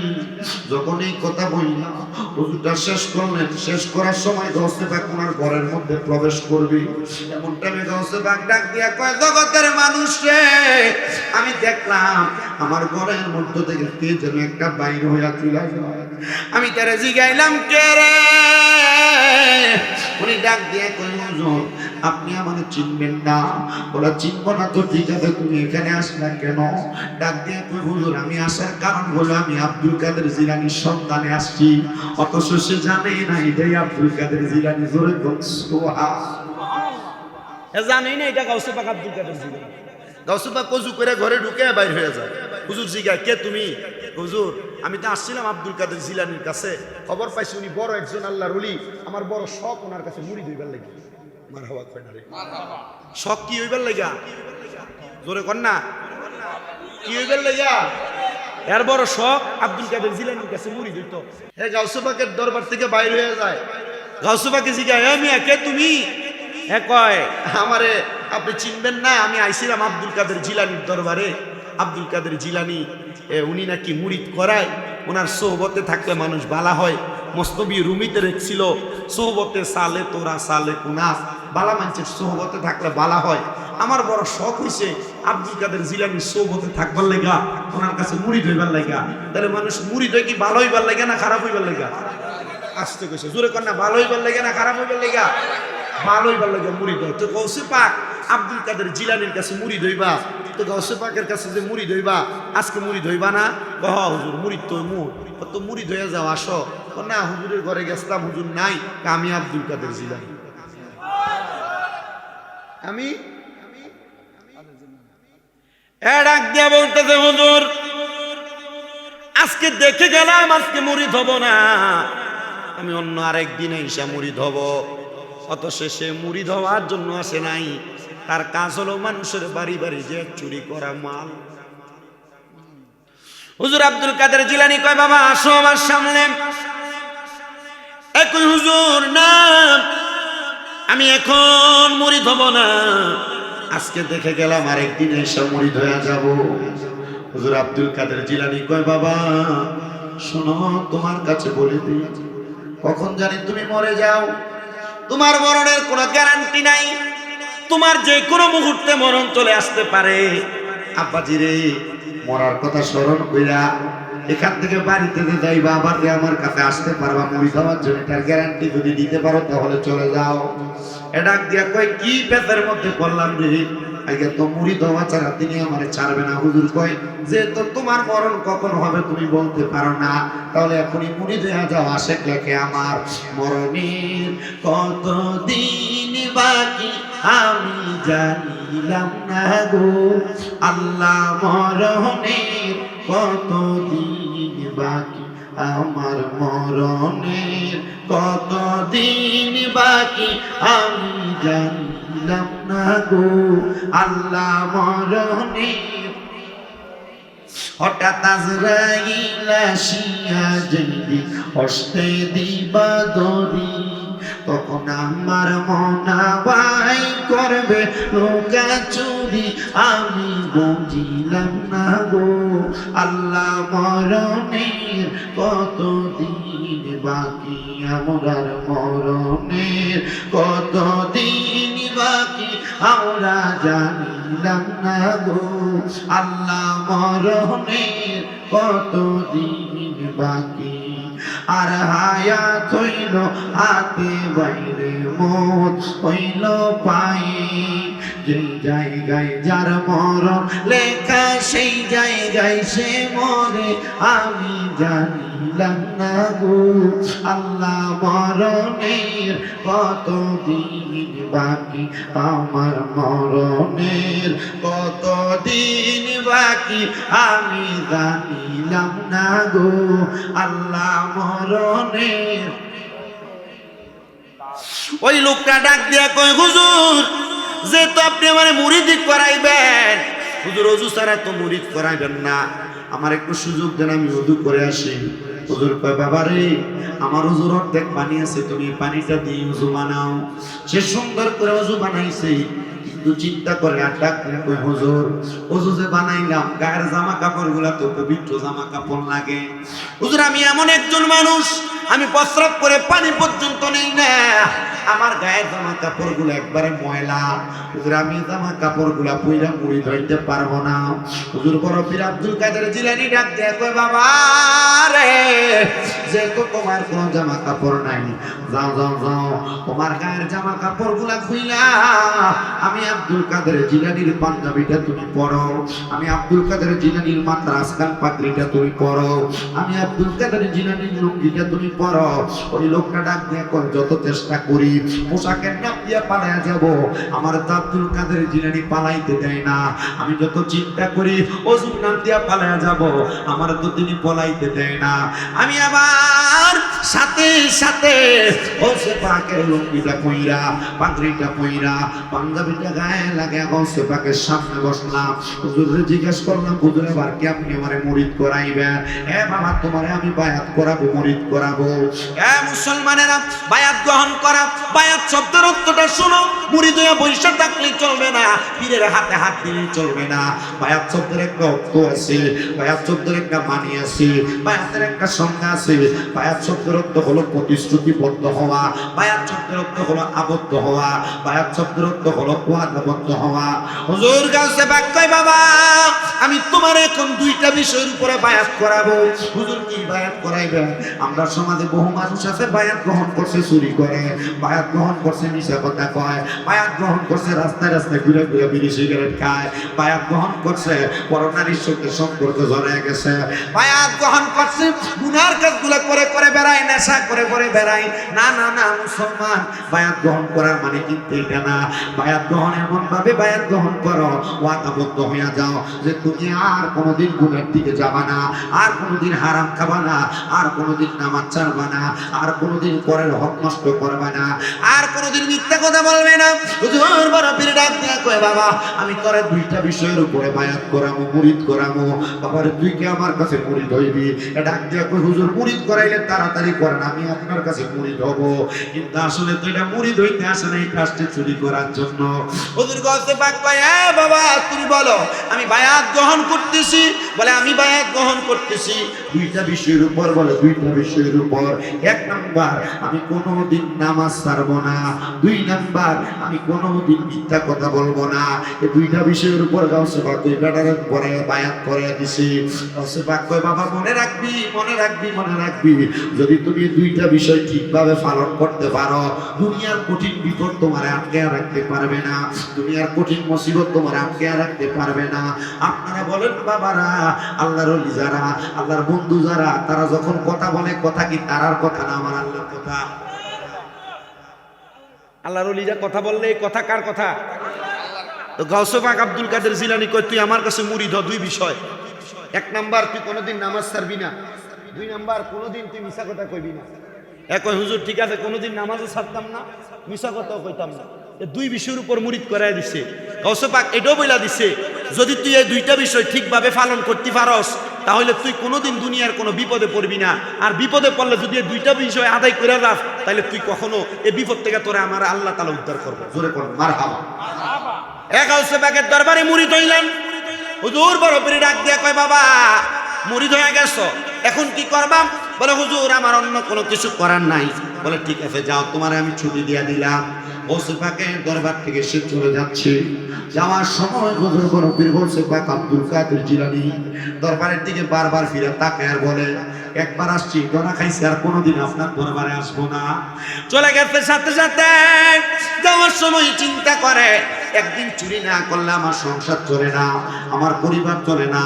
যখন এই কথা বললাম, ওযুটা শেষ করলেন, শেষ করার সময় গাউসে পাক ওনার ঘরের মধ্যে প্রবেশ করবে, এমন টাইমে গাউসে পাক ডাক দিয়া কয়, জগতের মানুষ রে, আমি দেখলাম আমার ঘরের মধ্য থেকে কে যেন একটা বাইর হইয়া চলে যায়, আমি তারে জিগাইলাম কে রে? উনি ডাক দিয়ে কই, হুজুর আপনি আমাকে চিনবেন না? বলা, চিনবো না তো ঠিক আছে, তুমি এখানে আসলা কেন? ডাক দিয়ে কই, হুজুর আমি আসার কারণ হলো আমি আব্দুল কাদের জিলানীর সন্ধানে আসছি, অথচ সে জানে না এটাই আব্দুল কাদের জিলানী। জোরে বল সুবহানাল্লাহ। জানেই না এটা গাউসে পাক আব্দুল কাদের জিলানী। গাউসে পাক ওযু করে ঘরে ঢুকে বাইর হয়ে যায়। হুজুর জিগায়, কে তুমি? হুজুর আমি তো আসছিলাম আব্দুল কাদের জিলানীর কাছে, খবর পাইছি উনি বড় একজন আল্লাহর ওলি, আমার বড় শখ ওনার কাছে মুড়ি হইবার লাগি। মারহাবা কয় না রে, শখ কি হইবার লাগা? জোরে কর না, কি হইবার লাগা? এর বড় শখ আব্দুল কাদের জিলানীর কাছে মুড়ি দিত। হে গাউসে পাকের দরবার থেকে বাইর হয়ে যায়। গাউসে পাকে জিগায়, হে মিয়া কে তুমি? হে কয়, আমারে আপনি চিনবেন না, আমি আইছিলাম আব্দুল কাদের জিলানীর দরবারে, আব্দুল কাদের জিলানী উনি নাকি মুরিদ করায়, ওনার সোহবতে থাকলে মানুষ বালা হয়। মস্তবি রুমিতে রেখছিল সোহবতে সালে তোরা সালে কুনা, বালা মানুষের সোহবতে থাকলে বালা হয়। আমার বড় শখ হয়েছে আব্দুল কাদের জিলানীর সোহবতে থাকবার লেগা, ওনার কাছে মুরিদ হইবার লেগা। তাহলে মানুষ মুরিদ হয় কি ভালো হইবার লেগা না খারাপ হইবার লেগা? আসতে কইছে জোরে কর না, ভালো হইবার লেগা না খারাপ হইবার লেগা? ভালো হইবার লেগা মুরিদ হয়। তো গৌসে পাক আব্দুল কাদের জিলানীর কাছে মুরিদ হইবা, তো গৌসে পাকের কাছে যে মুরিদ হইবা, আজকে মুরিদ হইবা না? কহ হুজুর মুরিদ তো তো মুরিদ হয়ে যাও, আসো। না হুজুরের ঘরে গেছিলাম, হুজুর নাই, আমি আব্দুল কাদের জিলানী। আমি ডাক দিয়া বলতেছে হুজুর আজকে দেখে গেলাম আজকে মুরিদ হব না, আমি অন্য আরেকদিন এসে মুরিদ হব। অত শেষে মুরিদ হওয়ার জন্য আসে নাই, তার কাজ হলো মানুষের বাড়ি বাড়ি যে চুরি করা মাল। হুজুর আব্দুল কাদের জিলানী কয় বাবা আসো আমার সামনে। একই হুজুর না, আমি এখন মুরিদ হব না, আজকে দেখে গেলাম আরেকদিন এসে মুরিদ হয়ে যাব। হুজুর আব্দুল কাদের জিলানী কয় বাবা শোনো, তোমার কাছে বলে দিই, কখন জানি তুমি মরে যাও, তোমার মরণের কোনো গ্যারান্টি নাই, তোমার যে কোনো মুহূর্তে মরণ চলে আসতে পারে। আব্বাজি রে, মরার কথা স্মরণ কইরা এখান থেকে বাড়িতে যাইবা, আবার যে আমার কাছে আসতে পারবা মুড়ি খাওয়ার জন্য, এটার গ্যারান্টি যদি দিতে পারো তাহলে চলে যাও। এটা দিয়া কয় কি পেটের মধ্যে পড়লাম রে, আগে তো মুড়ি দেওয়া ছাড়া তিনি আমার ছাড়বে না। হুজুর কয় যে তো তোমার মরণ কখন হবে তুমি বলতে পারো না, তাহলে এখনই মুড়ি দেওয়া যাও। আশেক লেখে আমার মরণের কতদিন বাকি আমি জানিলাম না গো, আল্লাহ মরণের কতদিন বাকি আমার মরণের কতদিন বাকি আমি জানিলাম না গো, আল্লাহ মরণের। হঠাৎ আজরাইল আসিয়া যেদিন হস্তে দিবা দরি, তখন আমার মনা বাই করবে লোকা চুরি, আমি বুঝিলাম না গো, আল্লাহ মরণের কতদিন বাকি আমার মরণের কতদিন বাকি আমরা জানিলাম না গো, আল্লাহ মরণের কতদিন বাকি। আর হায়াত হইল হাতে বাইরে, মত হইল পায়ে, যে জায়গায় যার মরণ লেখা সেই জায়গায় সে মরে, আমি জানিলাম না গো, আল্লাহ মরণের কতদিন বাকি আমার মরণের কতদিন বাকি আমি জানিলাম না গো, আল্লাহ মরণের। ওই লোকটা ডাক দিয়া কয় হুজুর যেহেতু আপনি আমার মুরিদ করাইবেন, হুজুর ওযু ছাড়া তো মুরিদ করাইবেন না, আমার একটু সুযোগ দেন আমি ওযু করে আসি। হুজুর কয় বাবা রে, আমার ওযুর অর্ধেক পানি আছে, তুমি পানিটা দিয়ে ওযু বানাও। সে সুন্দর করে ওযু বানাইছে, কিন্তু চিন্তা করে আর ডাকলেন কই হুজুর ওযু যে বানাইলাম গায়ের জামা কাপড় গুলা তো পবিত্র জামা কাপড় লাগে। হুজুর আমি এমন একজন মানুষ, আমি প্রস্রাব করে পানি পর্যন্ত নেই না, আমার গায়ের জামা কাপড় গুলো একবারে ময়লা। হুজুর আমি জামা কাপড় গুলা পুইরা মুড়ি ধরতে পারবো না। হুজুর বড় পীর আব্দুল কাদের জিলানী ডাক দিয়ে কয় বাবা রে, যেহেতু তোমার কোনো জামা কাপড় নাই, যাও যাও যাও তোমার গায়ের জামা কাপড় গুলা খুইলা আমি আব্দুল কাদের জিলানীর পাঞ্জাবিটা তুমি পরো, আমি আব্দুল কাদের জিলানীর মাথার আসকান পাগড়িটা তুমি পরো, আমি আব্দুল কাদের জিলানীর লুঙ্গিটা তুমি পরো। ওই লোকটা ডাক দিয়ে কয় যত চেষ্টা করি পোশাকের নাম দিয়ে পালাইয়া যাব, আমার আব্দুল কাদের জিলানী পালাইতে দেয় না। আমি যত চিন্তা করি ওযুর নাম দিয়া পালাইয়া যাব, আমার তো তিনি পলাইতে দেয় না। আমি আবার সাথে সাথে ওসে পাকের লুঙ্গিটা কইরা পাগড়িটা কইরা পাঞ্জাবিটা গায়ে লাগে ওসে পাকের সামনে বসলাম। হুজুরে জিজ্ঞেস করলাম হুজুর এবার কি আপনি আমারে মুরিদ করাইবেন? এ বাবা তোমারে আমি বায়াত করাবো, মুরিদ করাবো। এ মুসলমানেরা বায়াত গ্রহণ করা, বায়াত শব্দের শব্দটা শোনো, মুরিদ হয়ে বৈশা থাকলে চলবে না, পীরের হাতে হাত দিলে চলবে না। বায়াত শব্দের একটা অর্থ আছে, বায়াত শব্দের একটা মানি আছে, বায়াতের একটা সংজ্ঞা আছে। বায়াত শব্দের অর্থ হলো প্রতিশ্রুতিবদ্ধ হওয়া, বায়াত শব্দের অর্থ হলো আবদ্ধ হওয়া, বায়াত শব্দের অর্থ হলো ওয়াদাবদ্ধ হওয়া। হুজুর গাউসে পাক কয় বাবা আমি তোমার এখন দুইটা বিষয়ের উপরে বায়াত করাবো। হুজুর কি বায়াত করাইবেন? আমরা সমাজে বহু মানুষ আছে বায়াত গ্রহণ করছে চুরি করে, বায়াত গ্রহণ করছে মিশা কথা কয়, বায়াত গ্রহণ করছে রাস্তায় রাস্তায় ঘুরে ঘুরে বিড়ি সিগারেট খায়, বায়াত গ্রহণ করছে করোনার সঙ্গে সম্পর্ক জড়িয়ে গেছে, বায়াত গ্রহণ করছে গুনার কাজগুলো করে করে বেড়ায়, নেশা করে করে বেড়ায়। না না না মুসলমান, বায়াত গ্রহণ করার মানে কিন্তু এটা না। বায়াত গ্রহণ এমন ভাবে বায়াত গ্রহণ করো ওয়াদাবদ্ধ হয়ে যাও যে তুমি আর কোনোদিন গুনার দিকে যাবা না, আর কোনোদিন হারাম খাবা না, আর কোনোদিন নামাজ ছাড়বা না, আর কোনোদিন পরের হক নষ্ট করবা না, আর কোনোদিন মিথ্যা কথা বলবে না। হুজুর বড় পীর ডাক দিয়া কয় বাবা আমি তোরে দুইটা বিষয়ের উপরে বায়াত করামু, মুরিদ করামু। বাবারে তুই কি আমার কাছে মুরিদ হইবি? ডাক দিয়া কয় হুজুর মুরিদ করাইলে তাড়াতাড়ি করেন, আমি আপনার কাছে মুরিদ হব। কিন্তু আসলে তো এটা মুরিদ হইতে আসে না, এই কাজটা চুরি করার জন্য। হুজুর গাউসে পাক কয় এ বাবা তুমি বলো আমি বায়াত গ্রহণ করতেছি। বলে আমি বায়াত গ্রহণ করতেছি দুইটা বিষয়ের উপর। বলে দুইটা বিষয়ের উপর, এক নাম্বার আমি কোনোদিন নামাজ ছাড়বো না, দুই নাম্বার আমি কোনোদিন মিথ্যা কথা বলবো না। এই দুইটা বিষয়ের উপর গাউসে পাক এই ব্যাটারে পরে বায়াত করে দিছি। গাউসে পাক কয় বাবা মনে রাখবি, মনে রাখবি, মনে রাখবি, যদি তুমি দুইটা বিষয় ঠিকভাবে পালন করতে পারো দুনিয়ার কঠিন বিপদ তোমার আটকে রাখতে পারবে না, দুনিয়ার কঠিন মুসিবত তোমার আটকে রাখতে পারবে না। আপনারা বলেন বাবারা, আল্লাহর ওলি যারা, আল্লাহর বন্ধু যারা, তারা যখন কথা বলে কথা কি তারার কথা না আমার আল্লাহর কথা? আল্লাহর ওলিরা কথা বললে এই কথা কার কথা? তো গাউসে পাক আব্দুল কাদের জিলানী কয় তুই আমার কাছে মুরিদ হ দুই বিষয়। এক নাম্বার তুই কোনোদিন নামাজ ছাড়বি না, দুই নাম্বার কোনোদিন তুই মিশা কথা কইবি না। কয় হুজুর ঠিক আছে কোনোদিন নামাজও ছাড়তাম না, মিশা কথাও কইতাম না। দুই বিষয়ের উপর মুরিদ করাই দিছে। গাউসে পাক এটাও বইলা দিছে যদি তুই এই দুইটা বিষয় ঠিকভাবে পালন করতে পারস তাহলে তুই কোনোদিন দুনিয়ার কোনো বিপদে পড়বি না, আর বিপদে পড়লে যদি এই দুইটা বিষয় আদায় করে যাস তাহলে তুই কখনো এই বিপদ থেকে তোরে আমার আল্লাহ তাআলা উদ্ধার করবে। জোরে করুন মারহাবা। গাউসে পাকের দরবারে মুরিদ হইলেন। হুজুর বড় পীর ডাক দিয়া কয় বাবা মুরিদ হয়ে গেছো এখন কি করবা? বলে হুজুর আমার অন্য কোনো কিছু করার নাই। বলে ঠিক আছে যাও তোমারে আমি ছুটি দিয়া দিলাম। গাউসে পাকের দরবার থেকে সে চলে যাচ্ছে। যাওয়ার সময় হুজুর বড় পীর গাউসে পাক আব্দুল কাদের জিলানী দরবারের দিকে বারবার ফিরে তাকায় আর বলে একবার আসছি ধরা খাইছি আর কোনোদিন আপনার দরবারে আসবো না। চলে গেছে সাথে সাথে যাওয়ার সময় চিন্তা করে একদিন চুরি না করলে আমার সংসার চলে না, আমার পরিবার চলে না।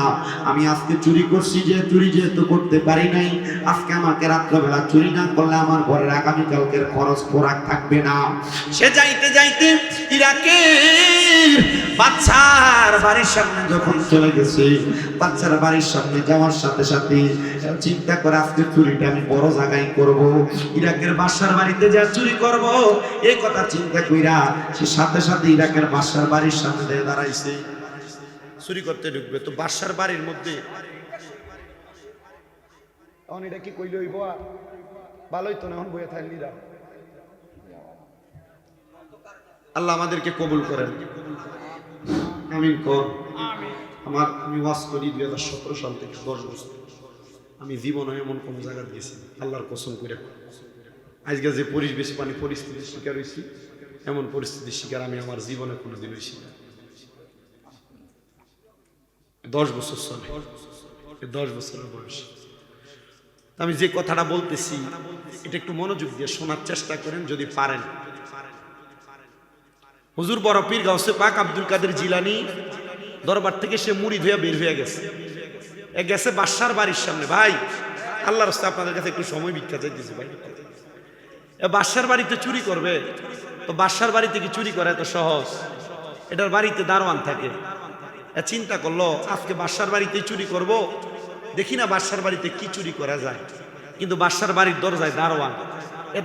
আমি আজকে চুরি করছি, যে চুরি যেহেতু করতে পারি নাই, আজকে আমাকে রাত্রবেলা চুরি না করলে আমার ঘরের আগামীকালকের খরচ খোরাক থাকবে না। সে যাইতে যাইতে ইরাকের বাদশার বাড়ির সামনে যখন চলে গেছে, বাদশার বাড়ির সামনে যাওয়ার সাথে সাথে চিন্তা করে আজকে চুরিটা আমি বড় জায়গায় করব, ইরাকের বাদশার বাড়িতে যা চুরি করব এই কথা চিন্তা কইরা সে সাথে সাথে ইরাকের বাদশার বাড়ির সামনে দিয়ে দাঁড়াইছে। চুরি করতে ঢুকবে তো বাদশার বাড়ির মধ্যে তখন এটা কি কইলে হইব? ভালোই তো না, এখন বইয়ে থাকলি না। আল্লাহ আমাদেরকে কবুল করেন, আমিন কর। আমি ওয়াজ করি 2017 সাল থেকে 10 বছর। আমি জীবনে এমন কোন জায়গায় গেছি আল্লাহর কসম করে, আজকে যে পরিবেশ পানি পরিস্থিতির শিকার হয়েছি এমন পরিস্থিতির শিকার আমি আমার জীবনে কোনোদিন হয়েছি না। 10 বছর চলে, 10 বছরের বয়স। আমি যে কথাটা বলতেছি এটা একটু মনোযোগ দিয়ে শোনার চেষ্টা করেন যদি পারেন। হুজুর বড় পীর গাউসে পাক আব্দুল কাদের জিলানী দরবার থেকে সে মুরিদ হয়ে বের হয়ে গেছে। গেছে বাদশার বাড়ির সামনে। ভাই আল্লাহর রাস্তায় আপনাদের কাছে একটু সময় ভিক্ষা চাইতেছি ভাই। বাদশার বাড়িতে চুরি করবে তো বাদশার বাড়িতে কি চুরি করা এত সহজ? এটার বাড়িতে দারোয়ান থাকে। চিন্তা করলো আজকে বাদশার বাড়িতে চুরি করব, দেখি না বাদশার বাড়িতে কি চুরি করা যায়। কিন্তু বাদশার বাড়ির দরজায় দারোয়ান,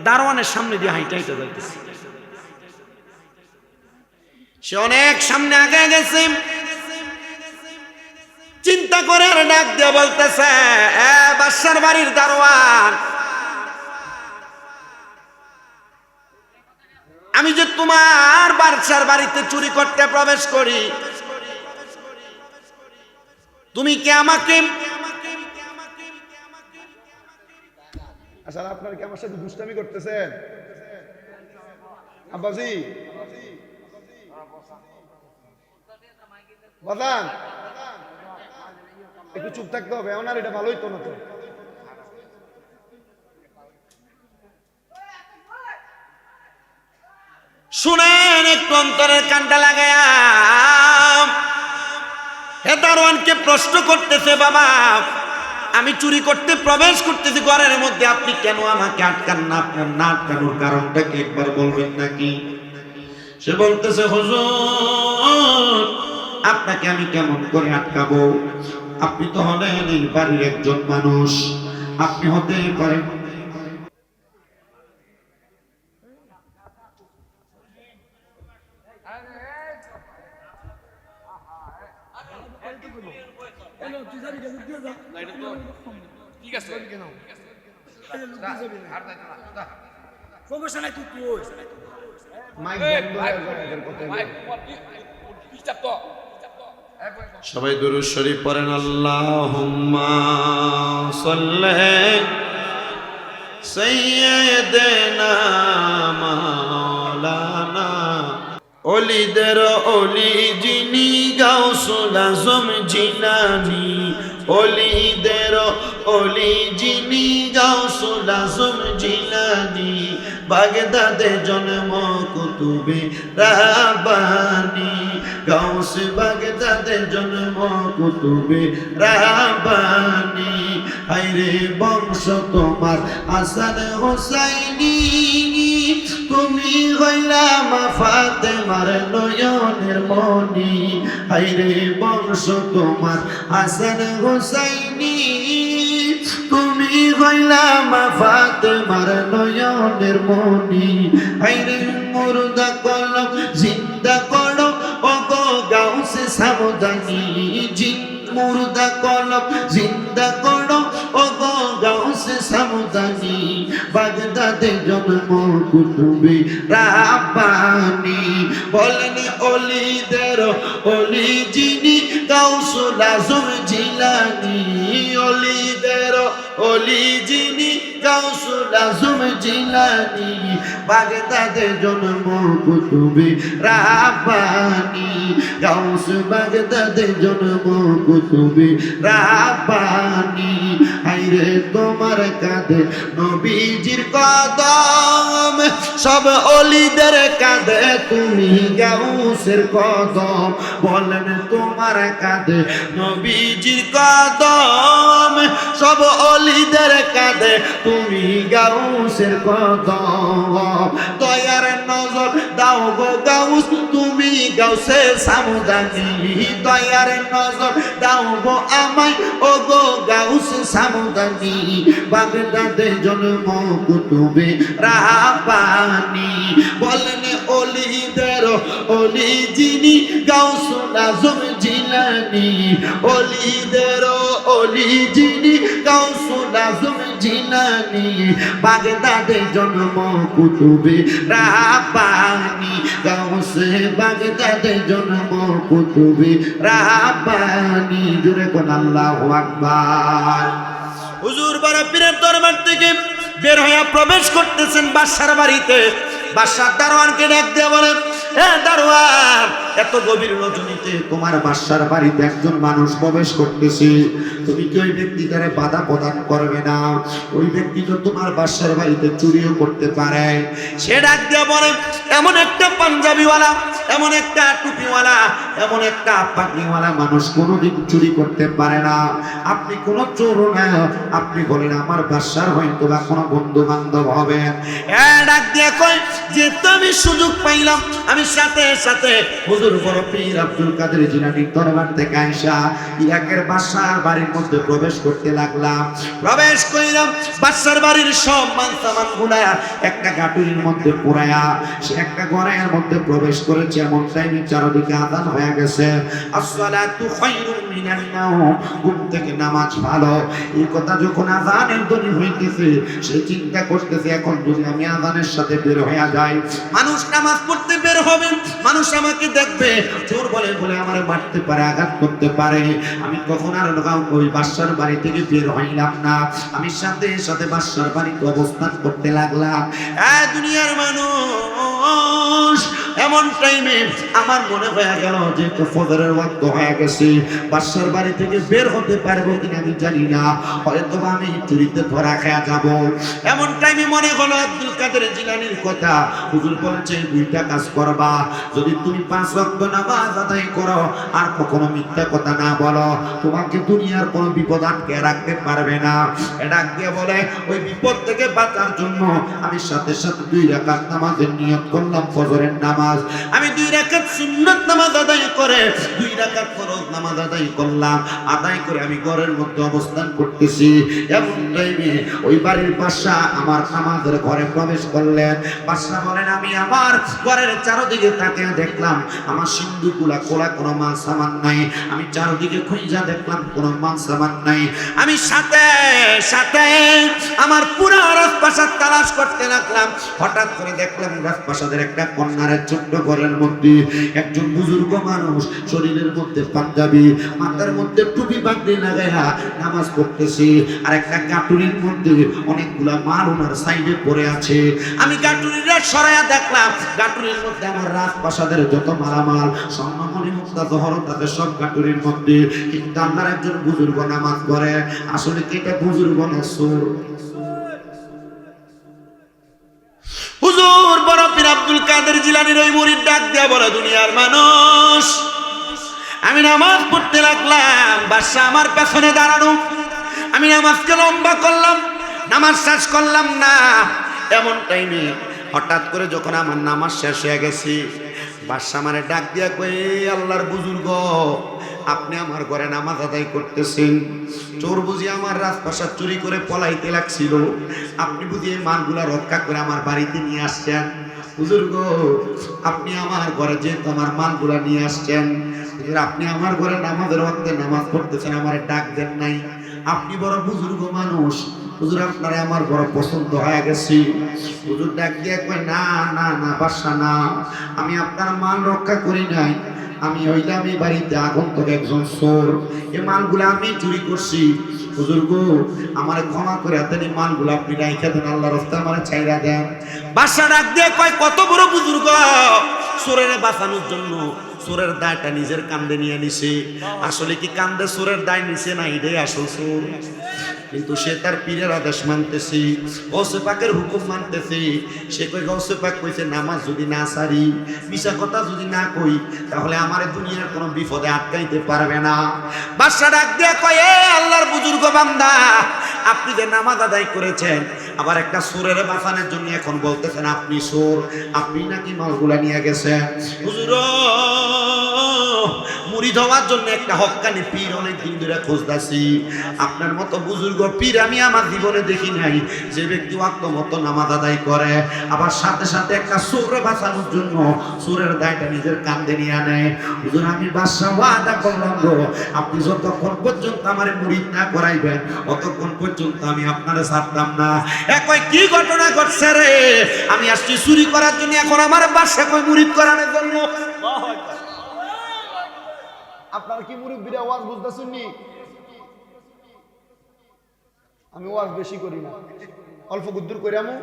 দারোয়ানের সামনে দিয়ে হাইটা হাইটা যাইতেছে। সে অনেক সামনে আগে গেছে, চিন্তা করে আর ডাক দিয়ে বলতেছে বাদশার বাড়ির দারোয়ান আমি যে তোমার বাদশার বাড়িতে চুরি করতে প্রবেশ করি, তুমি কি আমাকে আসলে আপনারা কি আমার সাথে দুষ্টামি করতেছেন? আব্বাজি বাদান একটু চুপ থাকতে হবে, এখন আর এটা ভালো হইতো না তো। শুনেন, একটু অন্তরের কানটা লাগায়া হে দারোয়ানকে প্রশ্ন করতেছে, বাবা আমি চুরি করতে প্রবেশ করতেছি ঘরের মধ্যে, আপনি কেন আমাকে আটকান না? আপনার না আটকানোর কারণটা কি একবার বলবেন নাকি? সে বলতেছে, হুজুর আপনাকে আমি কেমন করে আটকাবো? আপনি তো হলেন এই বাড়ির একজন মানুষ, আপনি হতে পারেন সবাই দুরূদ শরীফ পড়েন। আল্লাহুম্মা সাল্লি সাইয়্যিদিনা মাওলানা ওলিদের ওলি যিনি গাউসুল আজম জিলানী, ওলিদের ওলি যিনি গাউসুল আজম জিলানী, বাগদাদে জন্ম কুতুবে রাব্বানী, গাউসে বাগদাদে জন্ম কুতুবে রাব্বানী। হায়রে বংশ তোমার হাসান হোসাইনি, তুমি হইলা মা ফাতেমার নয়নের মনি। হায়রে বংশ তোমার হাসান হোসাইনি, তুমি হইলা মা ফাতেমার নয়নের মনি। হায়রে মুর্দা কলম জিন্দা করো ও গো গাউসে সাবধানী, মুর্দা কলম জিন্দা করো ও গো গাউসে সাবধানী, বাগদাদে জন্ম কুতুবে রাব্বানী। বলেন ওলিদের ওলি যিনি গাউসুল আজম জিলানী, ওলিদের ওলি যিনি গাউসুল আজম জিলানী, বাগদাদে জন্ম কুতুবে রাব্বানী, গাউস বাগদাদে জন্ম কুতুবে রাব্বানী। হায়রে তোমার কাঁধে নবীজির কদম, সব ওলিদের কাঁধে তুমি গাউসের কদম। বলেন তোমার কাঁধে নবীজির কদম, সব ওলিদের কাঁধে তুমি গাউসের কদম। দয়ার নজর দাও গো গাউস, তুমি গাউসে সামদানি, দয়ার নজর দাও গো আমায় ও গো গাউস সামদানি, বাগদাদে জন্ম কুতুবে রাব্বানী। বলেন ওলিদের ওলি যিনি গাউসুল আজম জিলানী, ওলিদের ওলি যিনি গাউসুল আজম জিলানী, বাগদাদে জন্ম কুতুবে রাব্বানী, গাউসে বাগদাদে জন্ম কুতুবে রাব্বানী। জোরে কোন আল্লাহু আকবার। হুজুর বড় পীরের দরবার থেকে বের হয়ে প্রবেশ করতেছেন বাদশার বাড়িতে। বাদশার দারোয়ানকে ডাক দিয়ে বলেন, এ দারোয়ান, এত গভীর রজনীতে তোমার বাদশার বাড়িতে একজন মানুষ প্রবেশ করতেছে, তুমি কি ওই ব্যক্তিটারে বাধা প্রদান করবে না? ওই ব্যক্তি তো তোমার বাদশার বাড়িতে চুরিও করতে পারে। সে ডাক দিয়ে বলে, এমন একটা পাঞ্জাবিওয়ালা, এমন একটা টুপিওয়ালা, এমন একটা পাগড়িওয়ালা মানুষ কোনোদিন চুরি করতে পারে না। আপনি কোনো চোর না, আপনি বলেন আমার বাদশার হয়তো বা কোনো বন্ধু বান্ধব হবে। ডাক দিয়ে কয়, যেহেতু আমি সুযোগ পাইলাম, আমি সাথে সাথে হুজুর বড় পীর আব্দুল কাদের জিলানীর দরবার থেকে আইসা ইরাকের বাদশার বাড়ির মধ্যে প্রবেশ করতে লাগলাম। প্রবেশ কইলাম, বাদশার বাড়ির সব মানসামান গুলা একটা গাটুরির মধ্যে পুরায়া সে একটা ঘরের মধ্যে প্রবেশ করেছে। এমন টাইমে চারদিকে আযান হয়ে হয়ে গেছে। আসসালাতু খায়রুম মিনান নাওম, ঘুম থেকে নামাজ ভালো। এই কথা যখন আযানের ধ্বনি হইতেছে, সে চিন্তা করতেছে এখন যদি আমি আযানের সাথে বের হয়ে যাই, মানুষ নামাজ পড়তে বের হবে, মানুষ আমাকে দেখবে, চোর বলে বলে আমারে মারতে পারে, আঘাত করতে পারে। আমি কখন আর ওই বাদশার বাড়ি থেকে বের হইলাম না, আমি সাথে সাথে বাদশার বাড়িতে অবস্থান করতে লাগলাম। দুনিয়ার মানুষ, এমন টাইমে আমার মনে হয়ে গেল যে ফজরের ওয়াক্ত হয়ে গেছে, বাদশার বাড়ি থেকে বের হতে পারবো কিনা আমি জানি না, হয়তো আমি চুরিতে ধরা খেয়ে যাব। এমন টাইমে মনে হলো আব্দুল কাদের জিলানীর কথা, হুজুর বলেছে দুইটা কাজ করবা, যদি তুমি 5 ওয়াক্ত নামাজ আদায় করো আর কখনো মিথ্যা কথা না বলো, তোমাকে দুনিয়ার কোনো বিপদ আটকে রাখতে পারবে না। এটা দিয়ে বলে ওই বিপদ থেকে বাঁচার জন্য আমি সাথে সাথে 2 রাকাত নামাজের নিয়ত করলাম, ফজরের নামাজ। আমি 2 রাকাত সুন্নাত নামাজ আদায় করে 2 রাকাত ফরজ নামাজ আদায় করলাম। আদায় করে আমি ঘরের মধ্যে অবস্থান করতেছি। এমন টাইমে ওই বাড়ির বাদশা আমার নামাজের ঘরে প্রবেশ করলেন। বাদশা বলেন, আমি আমার ঘরের চারদিকে তাকিয়ে দেখলাম আমার সিন্ধুকুলা খোলা, কোনো মাল সামান নাই। আমি চারদিকে খুঁজা দেখলাম কোনো মাল সামান নাই। আমি সাথে সাথে আমার পুরো রাজপ্রাসাদ তালাশ করতে লাগলাম। হঠাৎ করে দেখলাম রাজপ্রাসাদের একটা কর্নারের ছোট্ট ঘরের মধ্যে একজন বুজুর্গ মানুষ, শরীরের মধ্যে পাঞ্জাবি, মাথার মধ্যে টুপি পাগড়ি লাগাইয়া নামাজ পড়তেছে, আর একটা গাটুরির মধ্যে অনেকগুলা মাল ওনার সাইডে পড়ে আছে। আমি গাটুরিটা সরাইয়া দেখলাম, গাটুরির মধ্যে আমার রাজপ্রাসাদের যত মালামাল, স্বর্ণমণি মুক্তা জহরত আছে সব গাটুরির মধ্যে। কিন্তু আমার একজন বুজুর্গ নামাজ পড়ে। আসলে কি এটা বুজুর্গ না চোর? হুজুর বড় পীর আব্দুল কাদের জিলানীর ওই মুরিদ ডাক দিয়া বলে, দুনিয়ার মানুষ, আমি নামাজ পড়তে লাগলাম, বাদশা আমার পেছনে দাঁড়ানো, আমি নামাজকে লম্বা করলাম, নামাজ শেষ করলাম না। এমন টাইমে হঠাৎ করে যখন আমার নামাজ শেষ হয়ে গেছে, বাদশা আমারে ডাক দিয়া কয়ে, আল্লাহর বুজুর্গ, আপনি আমার ঘরে নামাজ আদায় করতেছেন, চোর বুঝি আমার রাজপ্রাসাদ চুরি করে পলাইতে লাগছিল, আপনি বুঝি এই মালগুলা রক্ষা করে আমার বাড়িতে নিয়ে আসছেন। বুজুর্গ, আপনি আমার ঘরে যেহেতু আমার মালগুলা নিয়ে আসছেন, আপনি আমার ঘরে নামাজের ওয়াক্তে নামাজ পড়তেছেন, আমার ডাক দেন নাই, আপনি বড় বুজুর্গ মানুষ, হুজুর আপনারা আমার বড় পছন্দ হয়ে গেছি। হুজুর ডাক দিয়ে কয়, না না না বাদশা না, আমি আপনার মাল রক্ষা করি নাই, আমি হইলাম এই বাড়িতে আগন্তুক একজন চোর, এই মালগুলো আমি চুরি করছি। হুজুর গো, আমারে ক্ষমা করে দেন, এই মালগুলো আপনি রাইখা দেন, আল্লাহর রাস্তায় আমারে ছাইরা দেন। বাদশা ডাক দিয়ে কয়, কত বড় বুজুর্গ, চোরের বাঁচানোর জন্য চোরের দায়টা নিজের কান্দে নিয়ে নিছে। আসলে কি কান্দে চোরের দায় নিছে না, এটাই আসল চোর। কিন্তু সে তার পীরের আদেশ মানতেছি, গৌসে পাকের হুকুম মানতেছি। সে কই, গৌসে পাক কইছে নামাজ যদি না সারি, মিশা কথা যদি না কই, তাহলে আমার দুনিয়ার কোনো বিপদে আটকাইতে পারবে না। বাদশা ডাক দিয়ে কয়, এ আল্লাহর বুজুর্গ বান্দা, আপনি যে নামাজ আদায় করেছেন, আবার একটা চোরের বাঁচানোর জন্য এখন বলতেছেন আপনি চোর, আপনি নাকি মালগুলা নিয়ে গেছেন। হুজুর, মুরিদ হওয়ার জন্য একটা হক্কানি পীর অনেক দিন ধরে খুঁজতাছি, আপনার মতো বুজুর্গ পীর আমি আমার জীবনে দেখি নাই, যে ব্যক্তি ওয়াক্ত মতো নামাজ আদায় করে, আবার সাথে সাথে একটা চোরে বাঁচানোর জন্য চোরের দায়টা নিজের কাঁধে নিয়ে নেয়। হুজুর, আমি বাদশা ওয়াদা করলাম গো, আপনি যতক্ষণ পর্যন্ত আমারে মুরিদ না করাইবেন, অতক্ষণ পর্যন্ত আমি আপনারে ছাড়তাম না। কই, কি ঘটনা ঘটছে রে? আমি আসছি চুরি করার জন্য, এখন আমার বাদশা কই মুরিদ করানোর জন্য। আপনারা কি মুরব্বীরা ওয়াজ বুঝতেছেন নি? আমি ওয়াজ বেশি করি না, অল্প গুদ্দুর করে আমু।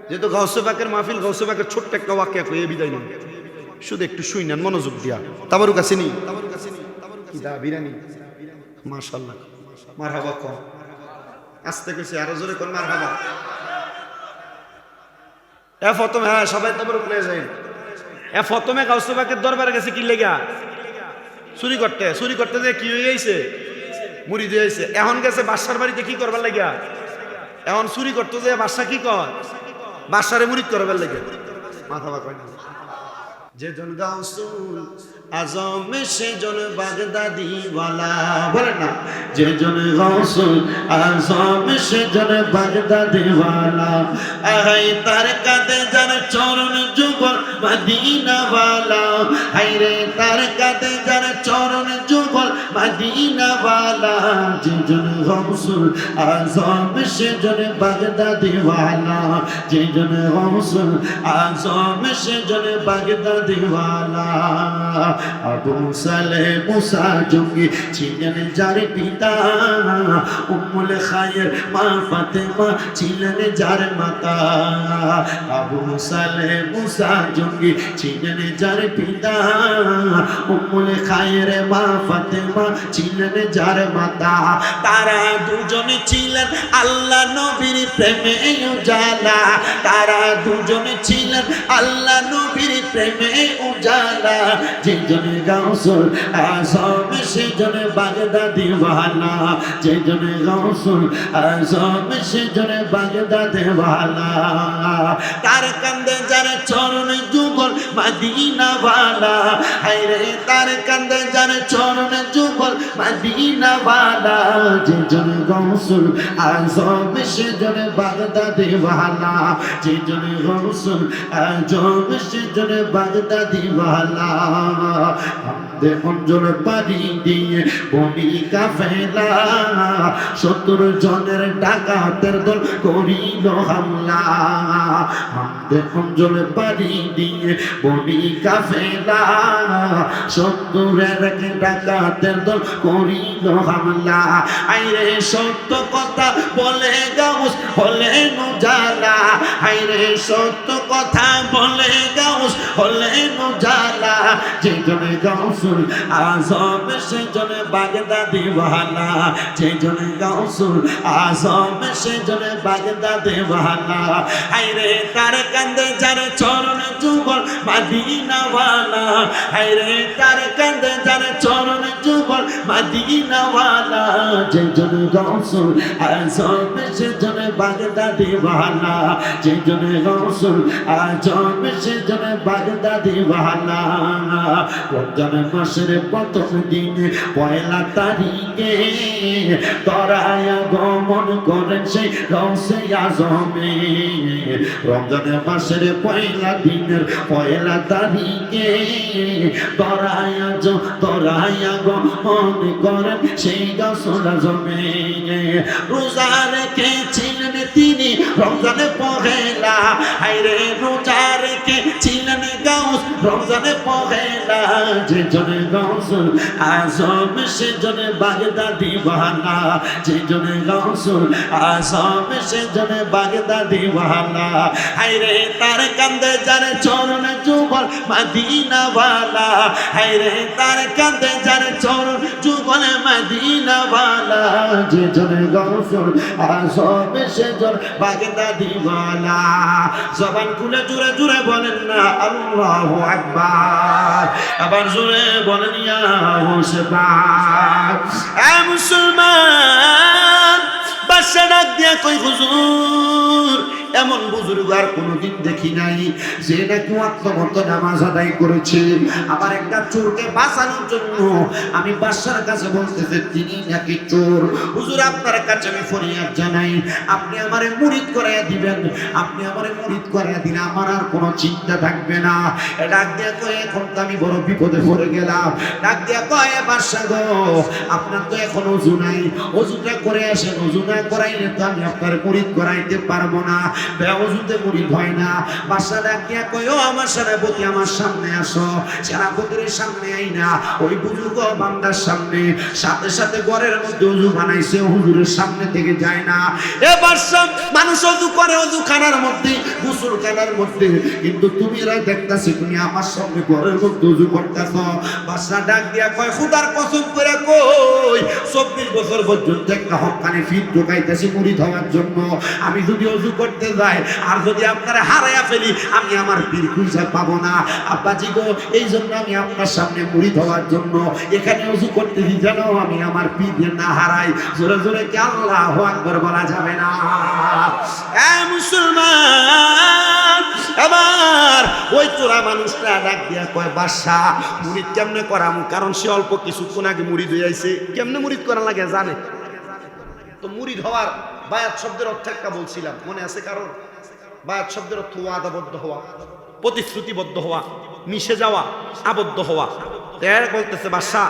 যেহেতু গাউসে পাকের মাহফিল, গাউসে পাকের ছোট্ট একটা ওয়াকিয়া কইয়ে বিদায় নেন, শুধু একটু শুই নেন মনোযোগ দিয়া। তাবারুক আসেনি? কি দা বিরানি? মাশাআল্লাহ, মারহাবা কম, আস্তে কইছে, আরো জোরে কোন মারহাবা। প্রথমে, হ্যাঁ সবাই তাবারুক লয়ে যায়। প্রথমে গাউসে পাকের দরবারে গেছে কি লেগা? চুরি করতে। চুরি করতে যে কি হয়ে গেছে? মুড়ি দিয়ে গেছে। এখন গেছে বাদশার বাড়িতে কি করবার লাগিয়া? এখন চুরি করতে যে বাদশা কি কর? বাদশারে মুরিদ করবার লাগে। মাথা বাঁকায় না। যেজন গাউসুল আজম সেজন বাগদাদি ওয়ালা, বলেন না, যেজন গাউসুল আজম সেজন বাগদাদি ওয়ালা, আহাই তার কাঁধে যার চরণ যুগল মদিনা वाला হায়রে তার কাঁধে যার চরণ যুগল মদিনা वाला যেজন গৌসুল আজম সেজন বাগদাদি वाला যেজন গৌসুল আজম সেজন বাগদাদি वाला আবু সালেহ মুসা জঙ্গি ছিলেন যার পিতা উম্মুল খায়ের মা ফাতেমা ছিলেন যার মাতা আবু সালেহ মুসা জঙ্গি ছিলেন যার পিতা উম্মুল খায়ের মা ফাতেমা ছিলেন যার মাতা তারা দুজনে ছিলেন আল্লাহ নবীর প্রেমে উজালা তারা দুজনে ছিলেন আল্লাহ নবীর প্রেমে উজালা যেজনে গাউসুল আজম সেজনে বাগদাদি वाला যেজনে গাউসুল আজম সেজনে বাগদাদি वाला তার কাঁধে যার চরণ যুগল মদিনা वाला হায়রে তার কাঁধে যার চরণ যুগল মদিনা वाला যেজনে গাউসুল আজম সেজনে বাগদাদি वाला যেজনে গাউসুল আজম সেজনে বাগদাদি वाला আমাদের অঞ্চল পাড়ি দিয়ে বনি কাফেলা 70 জনের ডাকাতের দল করিল হামলা আমাদের অঞ্চল পাড়ি দিয়ে বনি কাফেলা 70 ডাকাতের দল করিল হামলা আইরে সত্য কথা বলে গাউস হলে নুজালা আইরে সত্য কথা বলে গাউস হলে নুজালা যেজনে গাউসুল আজম সেজনে বাগদাদি वाला যেজনে গাউসুল আজম সেজনে বাগদাদি वाला আইরে তার কাঁধে যার চরণ যুগল মদিনা वाला আইরে তার কাঁধে যার চরণ যুগল মদিনা वाला যেজনে গাউসুল আজম সেজনে বাগদাদি वाला যেজনে গাউসুল আজম সেজনে বাগদাদি वाला রমজান মাসের প্রথম দিন পয়লা তারিখে তরায়া গমন করেন সেই রওসে আজমে রমজান মাসের পয়লা দিনের পয়লা তারিখে তরায়া গমন করেন সেই গাউসুল আজমে রোজা রেখেছিলেন তিনি রমজানে পহেলা হায়রে রোজা রেখেছিলেন গাউস রমজানে পহেলা যেজনে গাউসুল আজম সেজনে বাগদাদি वाला যেজনে গাউসুল আজম সেজনে বাগদাদি वाला হায়রে তার কাঁধে যার চরণ যুগল মদিনা वाला হায়রে তার কাঁধে যার চরণ যুগল মদিনা वाला যেজনে গাউসুল আজম সেজনে বাগদাদি वाला জবান খুলে জোরে জোরে বলেন না আল্লাহু আকবার আবার জোরে বলেন ইয়া হুসবান এ মুসলমান বাদশা ডাক দিয়া কই হুজুর এমন বুজুর্গ আর কোনোদিন দেখি নাই যে নাকি আত্মমত নামাজ আদায় করেছে আমার একটা চোরকে বাঁচানোর জন্য আমি বাদশার কাছে বলতেছি তিনি নাকি চোর হুজুর আপনার কাছে আমি ফরিয়াদ জানাই আপনি আমারে মুরিদ করাইয়া দিবেন আপনি আমারে মুরিদ করাইয়া দিলে আমার আর কোনো চিন্তা থাকবে না ডাক দিয়া কয় এখন তো আমি বড় বিপদে পড়ে গেলাম ডাক দিয়া কয় বাদশা গো আপনার তো এখন ওযু নাই ওযুটা করে আসেন ওযু না করাইলে তো আমি আপনার মুরিদ করাইতে পারবো না বেওজুতে মুরিদ হয় না বাদশা ডাক দিয়া কয় ও আমার সেনাপতি আমার সামনে আসো সেনাপতির সামনে আইনা ওই বুজুর্গ বান্দার সামনে সাথে সাথে ঘরের মধ্যে ওযু বানাইছে হুজুরের সামনে থেকে যায় না এ বাদশা মানুষ ওযু করে ওযু খানার মধ্যে গোসল খানার মধ্যে কিন্তু তুমি রাই দেখতাছি তুমি আমার সামনে ঘরের মধ্যে ওযু করতেছো বাদশা ডাক দিয়া কয় খোদার কসম করে কই 24 বছর পর্যন্ত একটা হক্কানি ফিট ঢোকাইতেছি মুরিদ হওয়ার জন্য আমি যদি ওযু করতে যাই আর যদি আপনারা হারাইয়া ফেলি আমি আমার পীর খুঁজে পাবো না আব্বাজি গো এই জন্য আমি আপনার সামনে মুরিদ হওয়ার জন্য এখানে ওযু করতেছি যেন আমি আমার পীর না হারাই জোরে জোরে কি আল্লাহু আকবার বলা যাবে না এ মুসলমান এবার ওই চোরা মানুষটা ডাক দিয়া কয় বাদশা মুরিদ কেমনে করাম কারণ সে অল্প কিছুক্ষণ আগে মুরিদ হয়ে আইছে কেমনে মুরিদ করা লাগে জানে তো মুরিদ হওয়ার বায়াত শব্দের অর্থ একটা বলছিলাম মনে আছে কারণ বায়াত শব্দের অর্থ ওয়াদাবদ্ধ হওয়া প্রতিশ্রুতিবদ্ধ হওয়া, মিশে যাওয়া, আবদ্ধ হওয়া। এর বলতেছে বাদশা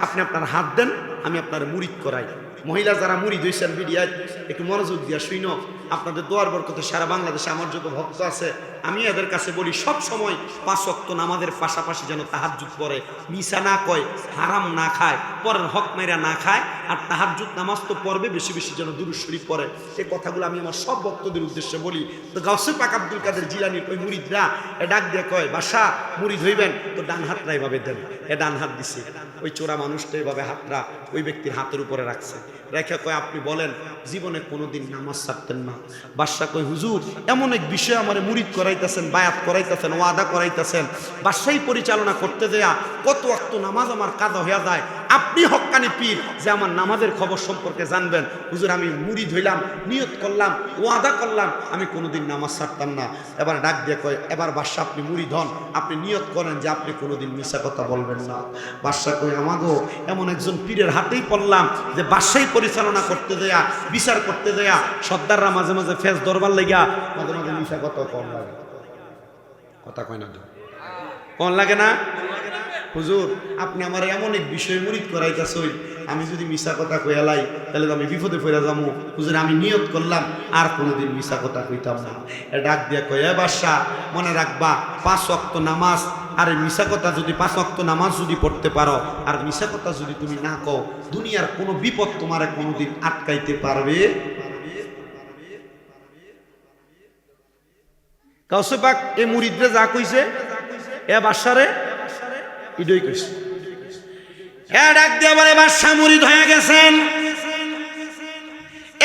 আপনি আপনার হাত দেন, আমি আপনার মুরিদ করাই। মহিলা যারা মুরিদ হয়েছেন ভিডিওয় একটু মনোযোগ দিয়া শুনো। আপনাদের দোয়ার বরকতে সারা বাংলাদেশে আমার যত ভক্ত আছে আমি এদের কাছে বলি সব সময় 5 ওয়াক্ত নামাজের পাশাপাশি যেন তাহাজ্জুদ পড়ে, মিশা না কয়, হারাম না খায়, পরের হক মেরা না খায়, আর তাহাজ্জুদ নামাজ তো পড়বে, বেশি বেশি যেন দুরূদ শরীফ পড়ে। এই কথাগুলো আমি আমার সব ভক্তদের উদ্দেশ্যে বলি। তো গাউসে পাক আব্দুল কাদের জিলানীর ওই মুরিদরা ডাক দিয়ে কয় বাদশা মুরিদ হইবেন তো ডান হাতটা এভাবে দেন। ডান হাত দিছে, ওই চোরা মানুষটা এভাবে হাতটা ওই ব্যক্তির হাতের উপরে রাখছে, রেখে কয় আপনি বলেন জীবনে কোনোদিন নামাজ ছাড়তেন না? বাদশা কয় হুজুর এমন এক বিষয় আমার মুরিদ করাইতেছেন, বায়াত করাইতেছেন, ওয়াদা করাইতেছেন, বাদশাহী পরিচালনা করতে দেয়া কত ওয়াক্ত নামাজ আমার কাজা হইয়া যায়, আপনি হক্কানি পীর যে আমার নামাজের খবর সম্পর্কে জানবেন। হুজুর আমি মুরিদ হইলাম, নিয়ত করলাম, ওয়াদা করলাম আমি কোনোদিন নামাজ ছাড়তাম না। এবার ডাক দিয়ে কয় এবার বাদশা আপনি মুরিদ হন, আপনি নিয়ত করেন যে আপনি কোনোদিন মিশা কথা বলবেন না। বাদশা কয় আমাগো এমন একজন পীরের হাতেই পড়লাম যে বাদশাহী পরিচালনা করতে দেয়া, বিচার করতে দেয়া, সর্দাররা মাঝে মাঝে ফেস দরবার লেগা মাঝে মাঝে মিশা কথা কম লাগে। কথা কয় না কোন লাগে না? হুজুর আপনি আমার এমন এক বিষয়ে মুরিদ করাইতেছেন, আমি যদি মিশা কথা কইয়ালাই তাহলে তো আমি বিপদে পড়ে যাবো। হুজুর আমি নিয়ত করলাম আর কোনোদিন মিশা কথা কইতাম না। ডাক দিয়া কয় এ বাদশা মনে রাখবা 5 ওয়াক্ত নামাজ, আর মিশা কথা যদি 5 ওয়াক্ত নামাজ যদি পড়তে পারো আর মিশা কথা যদি তুমি না কও, দুনিয়ার কোনো বিপদ তোমারে কোনোদিন আটকাইতে পারবে। গাউসে পাক এই মুরিদরে যা কইছে এ বাদশারে ইডই কইছে। ডাক দিয়ে বলে বাদশা মুরিদ হয়ে গেছেন,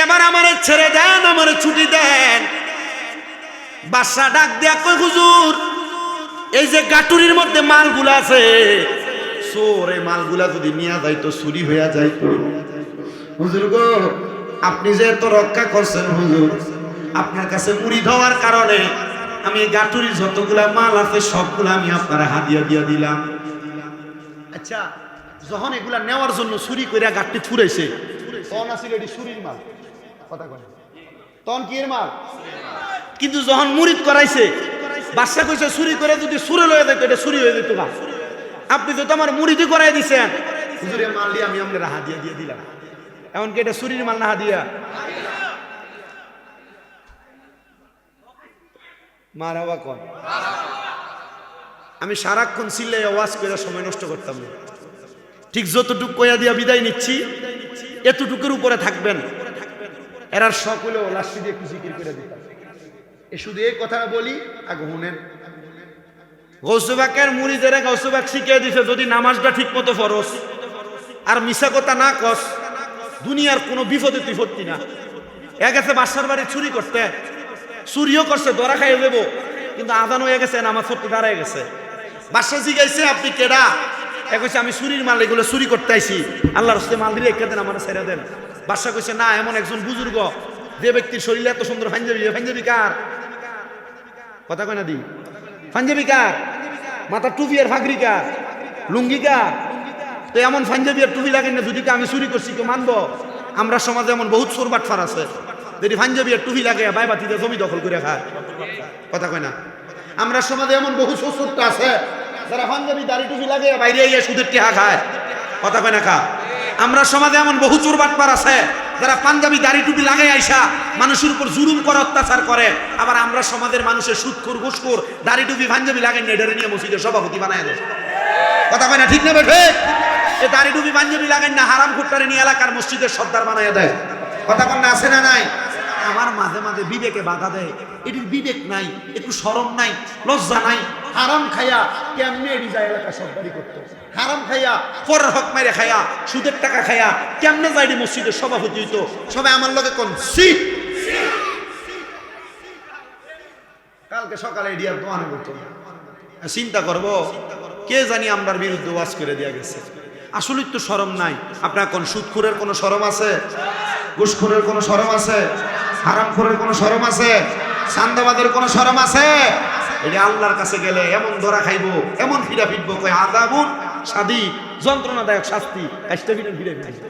এবার আমারে ছেড়ে দেন, আমারে ছুটি দেন। বাদশা ডাক দিয়া কই হুজুর এই যে গাটুরির মধ্যে মালগুলা আছে, চোর এই মালগুলা যদি নিয়ে যায় তো চুরি হইয়া যায় তো। হুজুর গো আপনি যে এত রক্ষা করছেন হুজুর, আপনার কাছে মুরিদ হওয়ার কারণে আমি গাটুরির যতগুলা মাল আছে সবগুলা আমি আপনার হাদিয়া দিয়া দিলাম। আচ্ছা যখন এগুলা নেওয়ার জন্য চুরি কইরা গাটটি ছুড়াইছে তখন আসলে এটি চুরির মাল, কথা কয় তখন কি এর মাল? কিন্তু যখন মুরিদ করাইছে বাদশা কইছে চুরি করে যদি চুরে লয়ে যেত এটা চুরি হয়ে যেত না। আপনি তো আমার মুরিদি করাই দিছেন, হুজুরের মাল দিয়ে আমি আপনার হাদিয়া দিয়ে দিলাম। এমনকি এটা চুরির মাল না হাদিয়া? মারাবা কোন? আমি সারাক্ষণ চিল্লাই আওয়াজ করে সময় নষ্ট করতাম না। ঠিক যতটুক কইয়া দিয়া বিদায় নিচ্ছি এতটুকুর উপরে থাকবেন। এরার সকলে লাস্টি দিয়ে একটু জিকির করে দিতাম। এ শুধু এই কথাটা বলি আগে শুনেন। গাউসে পাকের মুরিদেরা গাউসে পাক শিখিয়ে দিছে যদি নামাজটা ঠিক মতো ফরজ আর মিশা কথা না কস দুনিয়ার কোনো বিপদে তুই ভর্তি না। এ গেছে বাদশার বাড়ি চুরি করতে, চুরিও করছে, ধরা খাইয়ে দেবো, কিন্তু আজান হয়ে গেছে, নামাজ পড়তে দাঁড়ায় গেছে। বাদশা জিজ্ঞাসা আপনি কেডা? এ কইছে আমি চুরির মাল, এগুলো চুরি করতে আইছি, আল্লাহর রাস্তায় মাল দিলে একা দেন, আমার ছেড়ে দেন। বাদশা কইছে না এমন একজন বুজুর্গ যে ব্যক্তির শরীরে এত সুন্দর পাঞ্জাবি, পাঞ্জাবি কার? কথা কয় না দি? পাঞ্জাবি কার? মাথা টুপি আর ফাগরি কার? লুঙ্গি কার? তো এমন পাঞ্জাবি আর টুপি লাগেন না যদি আমি চুরি করছি কেউ মানবো? আমরা সমাজে এমন বহুত চোর বাটফার আছে যদি পাঞ্জাবি আর টুপি লাগে বাই বাতিতে জমি দখল করে খায়। কথা কয় না? আমরা সমাজে এমন বহু শ্বশুরটা আছে যারা পাঞ্জাবি দাড়ি টুপি লাগে বাইরে গিয়ে সুদের টেহা খায়। কথা কয় না কা? আমরা সমাজে এমন বহু চোর বাটপার আছে যারা পাঞ্জাবি দাড়ি টুপি লাগাই আইসা মানুষের উপর জুলুম করে, অত্যাচার করে। আবার আমরা সমাজের মানুষের সুদখোর ঘুষখোর দাড়ি টুপি পাঞ্জাবি লাগাই নেডারে নিয়ে মসজিদের সভাপতি বানায় দেয়। কথা কয় না? ঠিক নেবে ঠিক? এ দাড়ি টুপি পাঞ্জাবি লাগাই না হারাম খুট্টারে নিয়ে এলাকার মসজিদের সর্দার বানায় দেয়। কথা কন না? আছে না নাই? আমার মাঝে মাঝে বিবেকে বাধা দেয়, এটির বিবেক নাই, একটু শরম নাই, লজ্জা নাই। হারাম খাইয়া কেমনে এটি যায় এলাকা সর্দারি করতে? হারাম খাইয়া পরের হক মেরে খাইয়া সুদের টাকা খাইয়া কেমনে যাইডি মসজিদের সভাপতি হইতো? সবাই আমার লগে কোন সি কালকে সকালে এটি আর দোয়ানে করতো চিন্তা করবো কে জানি আমরার বিরুদ্ধে ওয়াজ করে দেয়া গেছে। আসলে তো শরম নাই। আপনার কোন সুদখোরের কোনো শরম আছে? ঘুষখোরের কোনো শরম আছে? হারামখোরের কোনো শরম আছে? চান্দাবাদের কোনো শরম আছে? এটা আল্লাহর কাছে গেলে এমন ধরা খাইবো, এমন ফিরা ফিরবো, কয় আযাবুন শাদীদ, যন্ত্রণাদায়ক শাস্তি, কাশটা ফিরে ফিরে ফিরে।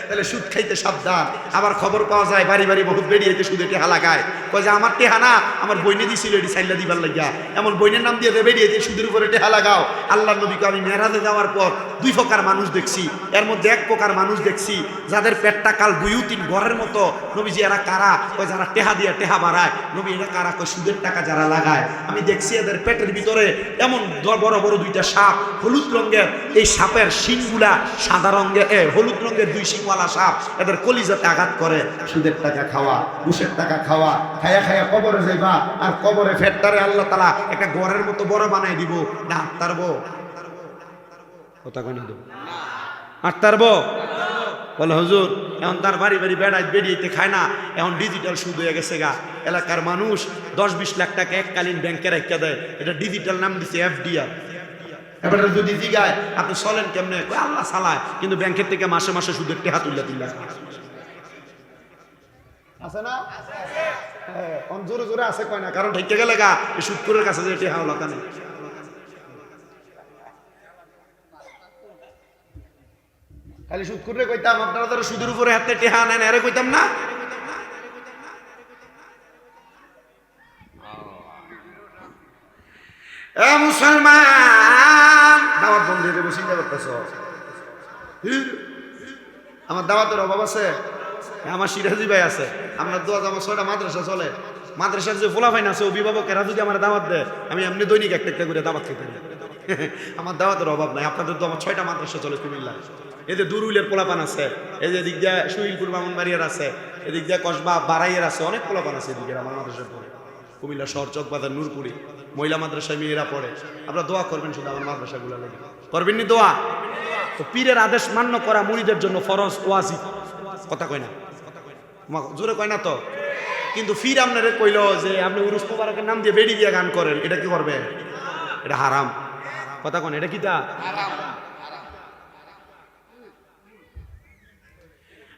তাহলে সুদ খাইতে সাবধান। আবার খবর পাওয়া যায় বাড়ি বাড়ি বহুত বেরিয়েতে সুদে টেহা লাগায়, কয় যে আমার টেহা না আমার বইনে দিছিল এটি সাইল্লা দিবার লাগিয়া, এমন বইনের নাম দিয়ে বেরিয়েতে সুদের উপরে টেহা লাগাও। আল্লাহ নবীকে আমি মেরাজে যাওয়ার পর দুই প্রকার মানুষ দেখছি, এর মধ্যে এক প্রকার মানুষ দেখছি যাদের পেটটা কাল বুয়ুতিন ঘরের মতো। নবীজি এরা কারা? কয় যারা টেহা দিয়ে টেহা বাড়ায়। নবী এরা কারা? কয় সুদের টাকা যারা লাগায়। আমি দেখছি এদের পেটের ভিতরে এমন বড় বড় দুইটা সাপ, হলুদ রঙের, এই সাপের শিংগুলা সাদা রঙের, হলুদ রঙের দুই শিংওয়ালা সাপ এদের কলিজাতে আঘাত করে। সুদের টাকা খাওয়া, ঘুষের টাকা খাওয়া, খায়া খায়া কবরে যাইবা, আর কবরে ফেরটারে আল্লাহ তাআলা একটা ঘরের মতো বড় বানাই দিব। না হাঁটতারবো? কথা কই না তো, হাঁটতারবো? বলে হুজুর এখন তার বাড়ি বাড়ি বেড়াইতে খায় না, এখন ডিজিটাল সুদ হয়ে গেছে গা। এলাকার মানুষ 10-20 লাখ টাকা এককালীন ব্যাংকে রেখে দেয়, এটা ডিজিটাল নাম দিচ্ছে এফডিআর। এবারে যদি জিগায় আপনি চলেন কেমনে, আল্লাহ চালায়, কিন্তু ব্যাংকের থেকে মাসে মাসে সুদের টেহা তুলে দিল আছে না? জোরে জোরে আছে কয় না, কারণ ঠেকে গেলে গা এই সুদখোরের কাছে যে টেহা হলো কানে। খালি সুদ করে কইতাম আপনারা তো সুদের উপরে হাতে টেহা নেন, এরে কইতাম না? এ মুসলমান, দাওয়াত বন্ধ হয়ে যাবে, চিন্তা করতেছ? আমার দাওয়াতের অভাব আছে? আমার সিরাজি ভাই আছে, আমরা দোয়া আমার 6টা মাদ্রাসা চলে। মাদ্রাসার যে ফোলাফাইন আছে অভিভাবকেরা যদি আমার দাওয়াত দেয়, আমি এমনি দৈনিক একটা একটা করে দাওয়াত খেতে পারি। আমার দাওয়াতের অভাব নাই। আপনাদের তো আমার 6টা মাদ্রাসা চলে কুমিল্লা। এই যে দুরুইলের পোলাপান আছে, এই যে এদিক দিয়ে শহীদপুর ব্রাহ্মণবাড়িয়ার আছে, এদিক দিয়ে কসবা বারাইয়ের আছে, অনেক পোলাপান আছে এদিকে আমার মাদ্রাসার পরে। কুমিল্লা শহর, চকবাজার, নূরপুরি মহিলা মাদ্রাসায় মেয়েরা পড়ে। আপনারা দোয়া করবেন শুধু আমার মাদ্রাসাগুলো লাগে, করবেন নি দোয়া? তো পীরের আদেশ মান্য করা মুরিদের জন্য ফরজ ওয়াজিব। কথা কয় না, জোরে কয় না তো? কিন্তু ফির আপনারে কইল যে আপনি উরুস মুবারকের নাম দিয়ে বেড়ি দিয়ে গান করেন, এটা কি করবে? এটা হারাম। কথা কন, এটা কিটা?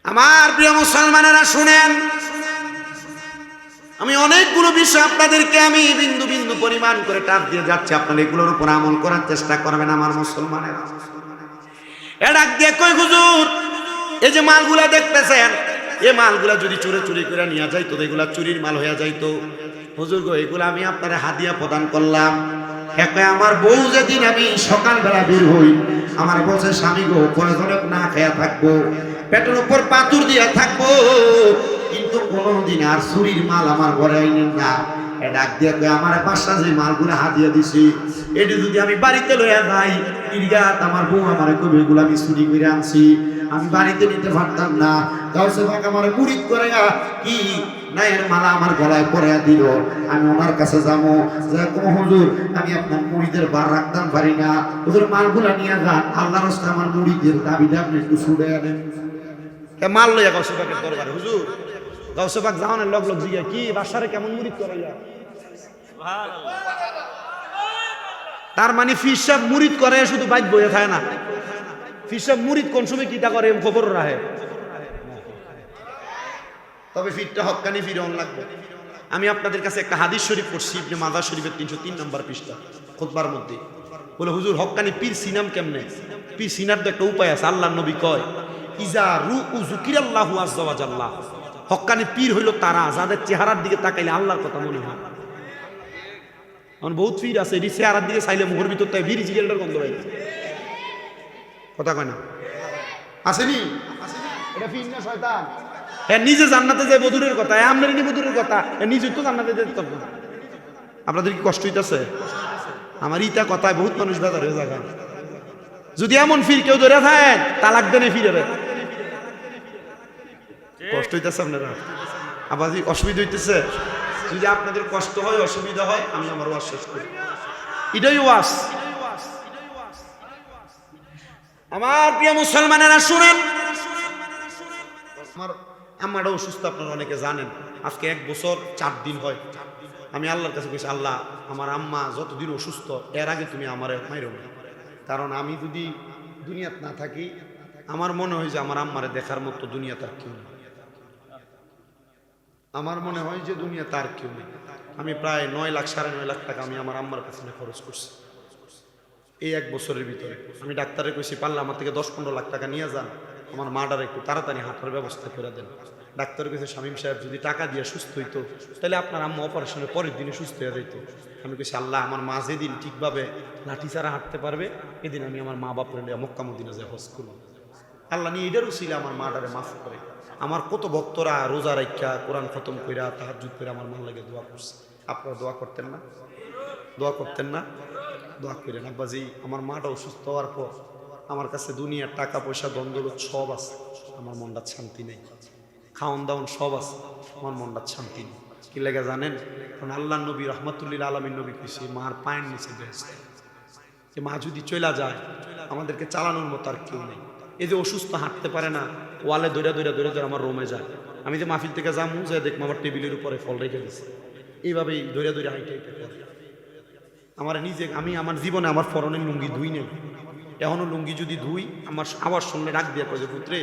আমার প্রিয় মুসলমানেরা শুনেন, আমি অনেকগুলো বিষয় আপনাদেরকে আমি বিন্দু বিন্দু পরিমাণ করে টাপ দিয়ে যাচ্ছি, আপনারা এগুলোর উপর আমল করার চেষ্টা করবেন আমার মুসলমানেরা। এটা দিয়ে কই হুজুর এই যে মালগুলা দেখতেছেন, এই মালগুলা যদি চুরি চুরি করে নিয়ে যাইতো, এগুলা চুরির মাল হয়ে যাইতো। হুজুর গো এগুলো আমি আপনারা হাদিয়া প্রদান করলাম। আমার বউ যেদিন আমি সকালবেলা বের হই, আমার বসে স্বামী গো প্রয়োজনে না খেয়া থাকবো, পেটের উপর পাথর দিয়া থাকবো, কিন্তু কোনোদিন আর চুরির মাল আমার ঘরে আইনেন না। ডাক দিয়ে আমার বাসা যে মালগুলো হাদিয়া দিছি, এটি যদি আমি বাড়িতে লইয়া যাই, ইরগাত আমার বউ আমার কবি এগুলো আমি চুরি করে আনছি, আমি বাড়িতে নিতে পারতাম না। গাউসে পাক আমার মুরিদ করে কি নায়ের মালা আমার গলায় পরাইয়া দিল। আমি ওনার কাছে যাবো, যে কোন হুজুর আমি আপনার মুরিদের বার রাখতাম পারি না, হুজুর মালগুলা নিয়ে যান, আল্লাহর রাস্তায় আমার মুরিদের দাবিটা আপনি একটু ছুড়ে আনেন। মাল লইয়া গাউসে পাকের দরবারে হুজুর, গাউসে পাক জাহানের লগ লগ জিগা কি বাসারে কেমন মুরিদ করাইয়া। তার মানে ফির সাহেব মুরিদ করে শুধু বাইক বইয়ে থাকে না, ফির সাহেব মুরিদ কোন সময় কিটা করে খবর রাখে। তবে ফিরটা হক্কানি ফিরে অন লাগবে। আমি আপনাদের কাছে একটা হাদিস শরীফ পড়ছি, ইবনে মাজাহ শরীফের 303 নম্বর পৃষ্ঠা, খুতবার মধ্যে বলে হুজুর হক্কানি পীর সিনাম কেমনে? পীর সিনার তো একটা উপায় আছে। আল্লাহর নবী কয় ইজা রুউ যুকিরাল্লাহু আযজা ওয়া জাল্লা, হক্কানি পীর হইল তারা যাদের চেহারার দিকে তাকাইলে আল্লাহর কথা মনে হয়। এখন বহুত পীর আছে এটি চেহারার দিকে চাইলে মুখের ভিতর তাই ভিড়ি জিগেলটার গন্ধ পাই। কথা কয় না? আসেনি? এটা ফির না শয়তান? হ্যাঁ, নিজে জান্নাতে যায় বদুরের কথা, আপনার নি বদুরের কথা, নিজে তো জান্নাতে যেতে হবে। আপনাদের কি কষ্ট হইতেছে? আমার ইটা কথায় বহুত মানুষ বেজার হয়ে যায়। যদি এমন ফির কেউ ধরে থাকেন তালাক দেনে ফিরে কষ্ট হইতেছে আপনারা, আবার অসুবিধা হইতেছে। যদি আপনাদের কষ্ট হয় অসুবিধা হয়, আমি আমার ওয়াজ শেষ করি। এটাই ওয়াজ। আমার প্রিয় মুসলমানেরা শুনেন, আমার আম্মাটা অসুস্থ, আপনারা অনেকে জানেন। আজকে 1 বছর 4 দিন হয়। আমি আল্লাহর কাছে কইছি, আল্লাহ আমার আম্মা যতদিন অসুস্থ এর আগে তুমি আমার মাইরো না, কারণ আমি যদি দুনিয়াতে না থাকি আমার মনে হয় যে আমার আম্মারে দেখার মতো দুনিয়া তার কেউ নেই। আমার মনে হয় যে দুনিয়া তার কেউ নেই। আমি প্রায় 9 লাখ 9.5 লাখ টাকা আমি আমার আম্মার পেছনে খরচ করছি এই 1 বছরের ভিতরে। আমি ডাক্তারে কইছি পারলে আমার থেকে 10-15 লাখ টাকা নিয়ে যান, আমার মাটার একটু তাড়াতাড়ি হাঁটার ব্যবস্থা করে দেন। ডাক্তার কাছে শামীম সাহেব যদি টাকা দিয়ে সুস্থ হইতো তাহলে আপনার আম্মা অপারেশনের পরের দিনে সুস্থ হয়ে যেত। আমি কেছি আল্লাহ আমার মা যেদিন ঠিকভাবে লাঠি ছাড়া হাঁটতে পারবে এদিন আমি আমার মা বাপরে নিয়ে মক্কা মদিনা যায় হজ করব। আল্লাহ নিয়ে এটারও ছিল আমার মাটারে মাফ করে। আমার কত ভক্তরা রোজা রাখা কোরআন খতম কইরা তাহাজ্জুদ করে আমার মন লাগে দোয়া করছে। আপনারা দোয়া করতেন না? দোয়া করতেন না? দোয়া করেন। আব্বাজি আমার মাটা অসুস্থ হওয়ার পর আমার কাছে দুনিয়ার টাকা পয়সা দ্বন্দ্ব সব আছে, আমার মনটা শান্তি নেই। খাওয়ান দাওয়ান সব আছে, আমার মনটা শান্তি নেই। কি লেগে জানেন? কারণ আল্লাহ নবী রহমতুল্লিল আলমীর নবী কইছে মার পায়ের নিচে বেহেশত। যে মা যদি চলে যায় আমাদেরকে চালানোর মতো আর কেউ নেই। এই যে অসুস্থ হাঁটতে পারে না, ওয়ালে দৌড়া দৌড়া দৌড়া দৌড়া আমার রোমে যায়। আমি যে মাহফিল থেকে যাবো যে দেখবো আমার টেবিলের উপরে ফল রেখে দিচ্ছে, এইভাবেই দৌড়া দৌড়া হাইটে হাইটে করে। আমার নিজে আমি আমার জীবনে আমার ফরনের লুঙ্গি ধুই নেই, এখনো লুঙ্গি যদি ধুই আমার আবার শুনলে ডাক দিয়ে কয় যে পুত্রে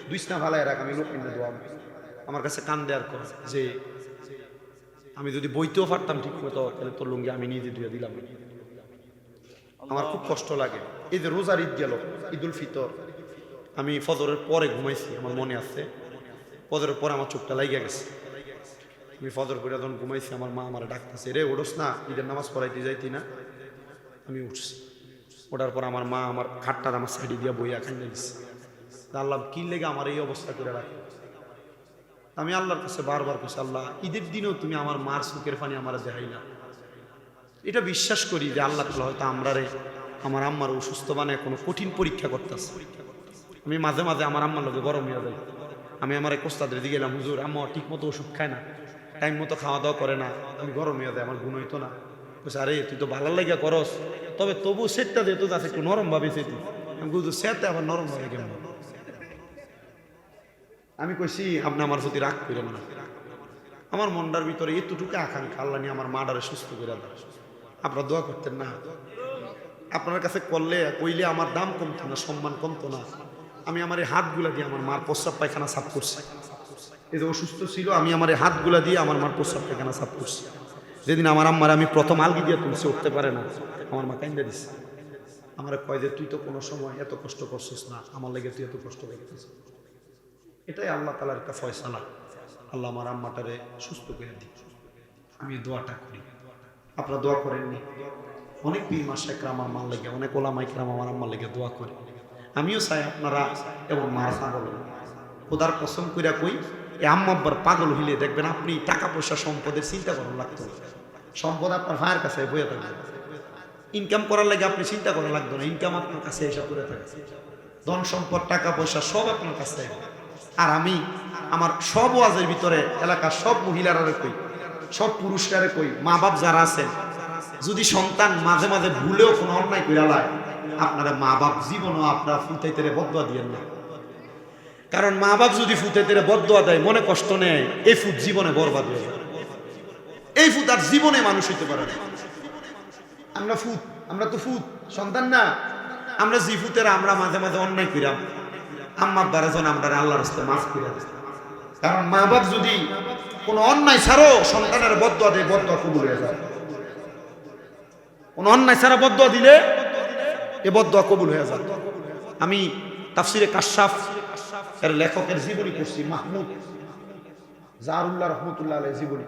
দুইসনা ভালায় রাখ, আমি লোক কিনে দোয়া। আমার কাছে কান দেওয়ার কর যে আমি যদি বইতেও পারতাম ঠিক মতো তাহলে তোর লুঙ্গি আমি নিজে ধুয়ে দিলাম। আমার খুব কষ্ট লাগে। এই যে রোজার ঈদ গেল, ঈদুল ফিতর, আমি ফজরের পরে ঘুমাইছি, আমার মনে আছে ফজরের পরে আমার চোখটা লাগিয়ে গেছে। আমি ফজর করে যখন ঘুমাইছি আমার মা আমার ডাকতেছে, রে ওঠোস না, ঈদের নামাজ পড়াইতে যাইতি না? আমি উঠছি। ওঠার পর আমার মা আমার খাটটার আমার সাইডে দিয়ে বইয়া খাইয়ে দিচ্ছে। আল্লাহ কি লেগে আমার এই অবস্থা করে রাখে। আমি আল্লাহর কাছে বারবার কইছি, আল্লাহ ঈদের দিনেও তুমি আমার মার সুখের পানি আমার দেখাই না। এটা বিশ্বাস করি যে আল্লাহ তাআলা হয়তো আমরারে আমার আম্মার অসুস্থ বানায় কোনো কঠিন পরীক্ষা করতেছে। আমি মাঝে মাঝে আমার আম্মার লোকে গরম হয়ে যাই। আমি আমার এক ওস্তাদের দিকে গেলাম, হুজুর আম্মা ঠিক মতো ওষুধ খায় না, টাইম মতো খাওয়া দাওয়া করে না, আমি গরম হয়ে যায়, আমার গুণ হইতো না। বলছে আরে তুই তো ভালো লাগিয়া করস, তবে তবু সেটটা দিয়ে তো যাচ্ছে একটু নরম ভাবে সেটি। আমি বুঝতো সেটটা আবার নরম ভাবে কেমন। আমি কইছি আপনি আমার প্রতি রাগ করেন না, আমার মনটার ভিতরে এতটুকু আকাঙ্ক্ষা আল্লাহ নিয়ে আমার মাটারে সুস্থ করে দেয়। আপনারা দোয়া করতেন না? আপনার কাছে করলে কইলে আমার দাম কমতো না, সম্মান কমতো না। আমি আমার এই হাতগুলা দিয়ে আমার মার প্রস্রাব পায়খানা সাফ করছি। এই যে অসুস্থ ছিল আমি আমার এই হাতগুলা দিয়ে আমার মার প্রস্রাব পায়খানা সাফ করছি। যেদিন আমার আম্মার আমি প্রথম আলগি দিয়ে তুলছি, উঠতে পারে না, আমার মা কাইন্দা দিচ্ছে। আমার কয় যে তুই তো কোনো সময় এত কষ্ট করছিস না, আমার লেগে তুই এত কষ্ট করতেছিস। এটাই আল্লাহ তাআলার একটা ফয়সালা। আল্লাহ আমার আম্মাটারে সুস্থ করে দিই, আমি দোয়াটা করি। আপনারা দোয়া করেননি? অনেক পীর মাশায়েখরা আমার মার লেগে, অনেক ওলামা ইকরাম আমার আম্মার লেগে দোয়া করে। আমিও চাই আপনারা এবং মার পাগল খোদার কসম কইরা কই, এই আম্মা আব্বার পাগল হইলে দেখবেন আপনি টাকা পয়সা সম্পদের চিন্তা করার লাগতো না। সম্পদ আপনার ভাইয়ের কাছে বইয়া থাকবে, ইনকাম করার লাগে আপনি চিন্তা করা লাগতো না, ইনকাম আপনার কাছে এসে করে থাকে। ধন সম্পদ টাকা পয়সা সব আপনার কাছে। আর আমি আমার সব ওয়াজের ভিতরে এলাকার সব মহিলারা কই, সব পুরুষরা কই, মা বাপ যারা আছেন যদি সন্তান মাঝে মাঝে ভুলেও কোনো অন্যায় করে লায়, আপনারা মা বাপ জীবনও আপনারা ফুটাইতে বদদোয়া দিয়েন না। কারণ মা বাপ যদি ফুটাইতে বদদোয়া দেয়, মনে কষ্ট নেয়, এই ফুট জীবনে বরবাদ হয়ে যায়। এই ফুট আর জীবনে মানুষ হইতে পারে না। আমরা তো ফুট সন্তান না। আমরা জি ফুটের আমরা মাঝে মাঝে অন্যায় কইরাম, আম্মার দ্বারা যেন আমরা আল্লাহর রাস্তায় মাফ করে দিই। কারণ মা বাপ যদি কোনো অন্যায় ছাড়ো সন্তানের বদদোয়া দেয়, বদদোয়া কবুল হয়ে যায়। কোনো অন্যায় ছাড়া বদদোয়া দিলে এ বদদোয়া কবুল হয়ে যায়। আমি তাফসিরে কাশফ এর লেখকের জীবনী পড়ছি, মাহমুদ জাহরুল্লাহ রহমতুল্লাহ আলাইহির জীবনী।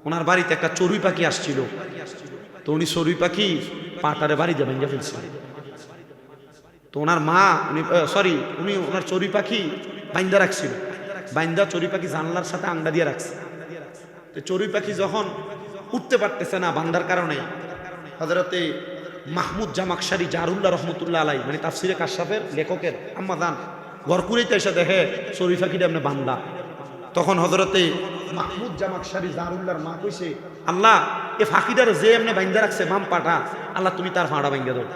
ওনার বাড়িতে একটা চড়ুই পাখি আসছিল, তো উনি চড়ুই পাখি পাটারে বাড়িতে ভেঙে ফেলছিল। তো ওনার মা উনি ওনার চড়ুই পাখি বাইন্দা রাখছিল, বাইন্দা চড়ুই পাখি জানলার সাথে আন্ডা দিয়ে রাখছে। তো চড়ুই পাখি যখন উঠতে পারতেছে না বান্দার কারণে, হযরতে মাহমুদ জামাকশারি জাহরুল্লাহ রহমতুল্লাহ আলাইহি মানে তাফসিরে কাশফের লেখকের আম্মা জান ঘর কুড়াইতে এসে দেখে চড়ুই পাখিটা এমনি বান্দা। তখন হযরতে মাহমুদ জামাকশারি জাহরুল্লাহর মা কইছে, আল্লাহ এ ফাঁকিটার যে এমনি বাইন্দা রাখছে বাম পাটা, আল্লাহ তুমি তার ফাঁড়া বাইন্দা দাও।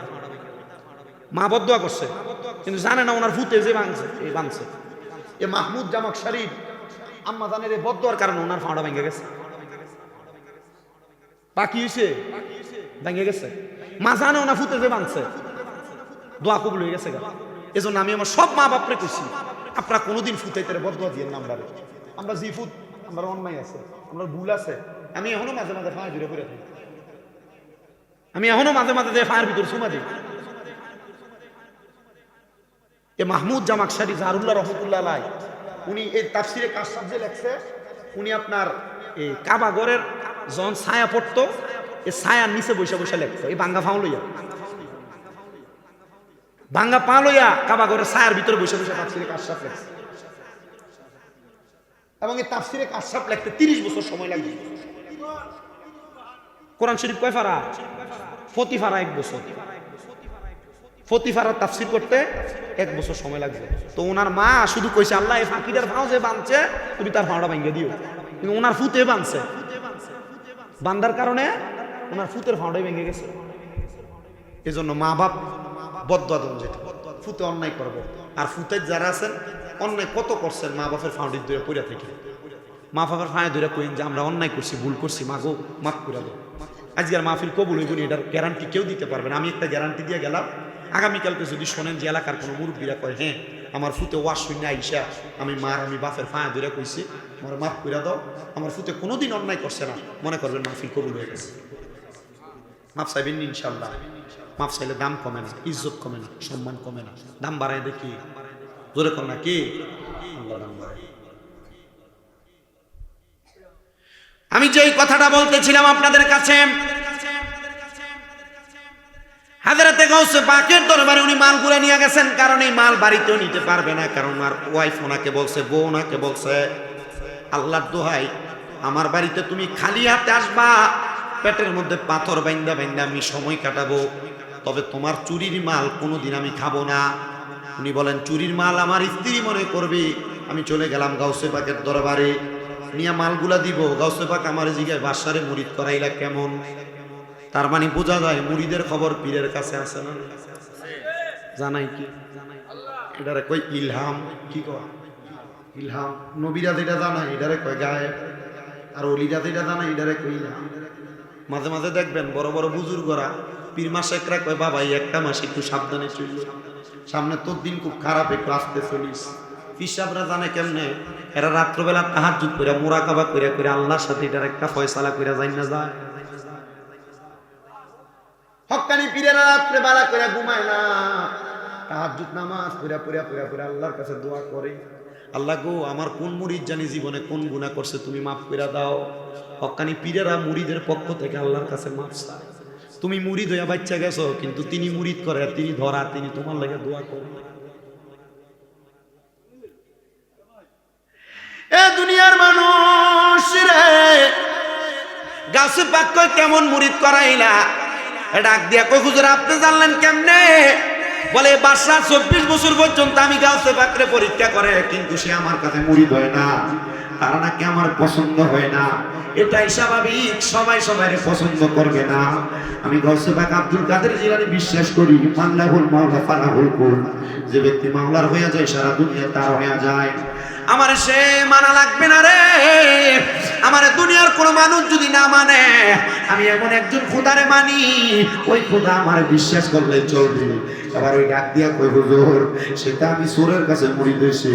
মা বদদোয়া করছে, কিন্তু জানে না ওনার ভূতে যে ভাঙছে এই ভাঙছে। এ মাহমুদ জামাকশারির আম্মা জানের এই বদদোয়ার কারণে ওনার ফাঁড়া ভেঙে গেছে। বাকি হইছে ভেঙে গেছে। মা জানে ওনার ভূতে যে ভাঙছে, দোয়া কবুল হয়ে গেছে। এজন্য আমি আমার সব মা বাপরে কইছি, আপনারা কোনোদিন ফুটাইতে বদদোয়া দিয়েন না। আমরা জি ফুট, আমরা অন্যায় আছে, আমরা ভুল আছে। আমি এখনো মাঝে মাঝে ফাঁড় জুড়ে পড়ে থাকি, আমি এখনো মাঝে মাঝে ফাঁড়ের ভিতরে সুমা দিই। এ মাহমুদ জামাকশারি জাহারুল্লাহ রহমতুল্লাহ আলাই উনি এই তাফসিরে কাশফ যে লেখছে, উনি আপনার এই কাবা ঘরের যখন ছায়া পড়তো এই ছায়ার নিচে বসে বসে লেখতো, এই ভাঙ্গা ফাও লইয়া, ভাঙ্গা পা লইয়া কাবা ঘরের ছায়ার ভিতরে বসে বসে তাফসিরে কাশফ লেখছে। এবং এই তাফসিরে কাশফ লিখতে 30 বছর সময় লাগবে। কোরআন শরীফ কয় ফারা? প্রতি ফারা 1 বছর। প্রতি ফারার তাফসির করতে 1 বছর সময় লাগবে। তো ওনার মা শুধু কইছে আল্লাহ এই ফাঁকিটার ফাও যে বাঁধছে তুমি তার ফাওটা ভেঙে দিও, কিন্তু ওনার ফুতে বাঁধছে, বান্দার কারণে ওনার ফুতের ফাওটাই ভেঙে গেছে। এজন্য মা বাপ বদদোয়া দেন যেটা ফুতে অন্যায় করবো, আর ফুতে যারা আছেন অন্যায় কত করছেন মা বাপের ফাউন্ডির ধরে পড়ে থেকে, মা বাপের ফাঁয়ে ধরে কইন যে আমরা অন্যায় করছি, ভুল করছি, মা গো মাফ করে দাও। আজকের মাহফিল কবুল হইব, এটার গ্যারান্টি কেউ দিতে পারবে না। আমি একটা গ্যারান্টি দিয়ে গেলাম, আগামীকালকে যদি শোনেন যে এলাকার কোনো মুরব্বীরা কয় হ্যাঁ আমার ফুতে ওয়াশ শূন্য আইসা আমি বাপের ফাঁয়া ধরে কইছি আমার মাফ করে দাও, আমার ফুতে কোনোদিন অন্যায় করছে না, মনে করবেন মাহফিল কবুল হয়ে গেছে। মাফ চাইবেন ইনশাল্লাহ। মাফ চাইলে দাম কমে না, ইজ্জত কমে না, সম্মান কমে না, দাম বাড়ায় দেখি জোরে কর না কি আল্লাহ দাম বাড়ায়। আমি যেই কথাটা বলতেছিলাম আপনাদের কাছে, হাজরাতে গাউসে পাকের দরবারে উনি মালগুলা নিয়ে গেছেন, কারণ এই মাল বাড়িতেও নিতে পারবে না, কারণ ওনার ওয়াইফ ওনাকে বলছে, বউ ওনাকে বলছে আল্লাহর দোহাই আমার বাড়িতে তুমি খালি হাতে আসবা, পেটের মধ্যে পাথর বাইন্দা বাইন্দা আমি সময় কাটাবো, তবে তোমার চুরির মাল কোনোদিন আমি খাবো না। উনি বলেন চুরির মাল আমার স্ত্রী মনে করবে। আমি চলে গেলাম গাউসে পাকের দরবারে, নিয়ে মালগুলা দিব। গাউসে পাক আমার জিগায় বাসারে মুরিদ করাইলা কেমন? তার মানে বোঝা যায় মুরিদের খবর পীরের কাছে আছে না? জানাই কি এটারে কই ইলহাম, কি কয় ইলহাম। নবীরা যেটা জানায় এটারে কয় গায়েব, আর অলিরা যেটা জানায় এটারে কই ইলহাম। মাঝে মাঝে দেখবেন বড় বড় বুজুর্গরা পীর মাসেকরা কয় বাবা এই একটা মাস একটু সাবধানে চলল, সামনে তোর দিন খুব খারাপ, একটু আসতে চলিস। পিসাবরা জানে কেমনে? এরা রাত্রবেলা তাহাজ্জুদ করে মুরাকাবা করে করে আল্লাহর সাথে এটার একটা ফয়সালা করে যায় না যায়। হক্কানি পীরেরা রাত্রে বেলা করে ঘুমায় না, তাহাজ্জুদ নামাজ পড়া পড়া পড়া পড়া আল্লাহর কাছে দোয়া করে, আল্লাহ গো আমার কোন মুরিদ জানি জীবনে কোন গুনাহ করছে তুমি মাফ করে দাও। হক্কানি পীরেরা মুরিদের পক্ষ থেকে আল্লাহর কাছে মাফ চায়। তুমি মুরিদ হইয়া বাচ্চা গেছো, কিন্তু তিনি মুরিদ করে, তিনি ধরা, তিনি তোমার লাগে দোয়া করে। এ দুনিয়ার মানুষ রে, গাছে পাক কয় কেমন মুরিদ করাইলা? ডাক দিয়া কই হুজুর আপনি জানলেন কেমনে? বলে বাদশা 24 বছর পর্যন্ত আমি গাছে পাকরে পরীক্ষা করে, কিন্তু সে আমার কাছে মুরিদ হয় না, তারা নাকি আমার পছন্দ হয় না। এটাই স্বাভাবিক, সবাই সবাইরে পছন্দ করবে না। আমি গাউসে পাক আব্দুল কাদের জিলানী বিশ্বাস করি, মাল্লাহুল মাওলা ফালাহুল কুল, যে ব্যক্তি মাওলার হয়ে যায় সারা দুনিয়া তার হয়ে যায়। আমার সে মানা লাগবে না রে, আমার দুনিয়ার কোন মানুষ যদি না মানে, আমি এমন একজন খোদারে মানি, ওই খোদা আমার বিশ্বাস করলে চলবে। আবার ওই ডাক দিয়া কই হুজুর সেটা আমি সুরের কাছে মুড়ি দিয়েছি।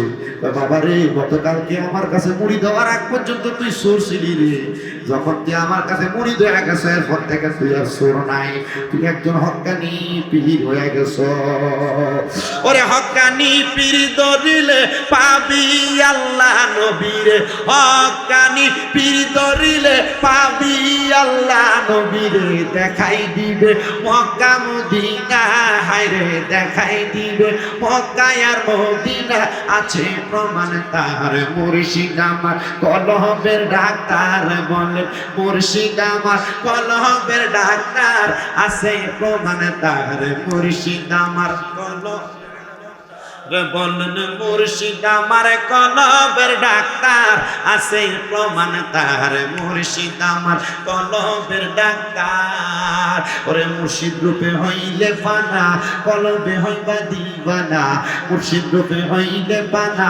বাবা রে গতকালকে আমার কাছে মুড়ি দেওয়ার আগ পর্যন্ত তুই সুর ছিলি রে, যখন তুই আমার কাছে মুড়ি দেওয়া গেছে এরপর থেকে তুই আর সুর নাই, তুই একজন হক্কানি পীর হয়ে গেছ। ওরে হক্কানি পীর ধরিলে পাবি আল্লাহ নবীরে, হক্কানি পীর ধরিলে পাবি আল্লাহ নবীরে, দেখাই দিবে মক্কা মদিনা, হায়রে দেখাই দিবে মক্কা আর মদিনা, আছে প্রমাণ তার মুর্শিদ আমার কলবের ডাক্তার, বলে মুর্শিদ আমার কলবের ডাক্তার, আছে প্রমাণ তার মুর্শিদ আমার কলব, বলেন মুর্শিদ আমার কলবের ডাক্তার, আছে প্রমাণ তার মুর্শিদ আমার কলবের ডাক্তার। ওরে মুর্শিদ রূপে হইলে ফানা, কলবে হইবা দিবানা, মুর্শিদ রূপে হইলে ফানা,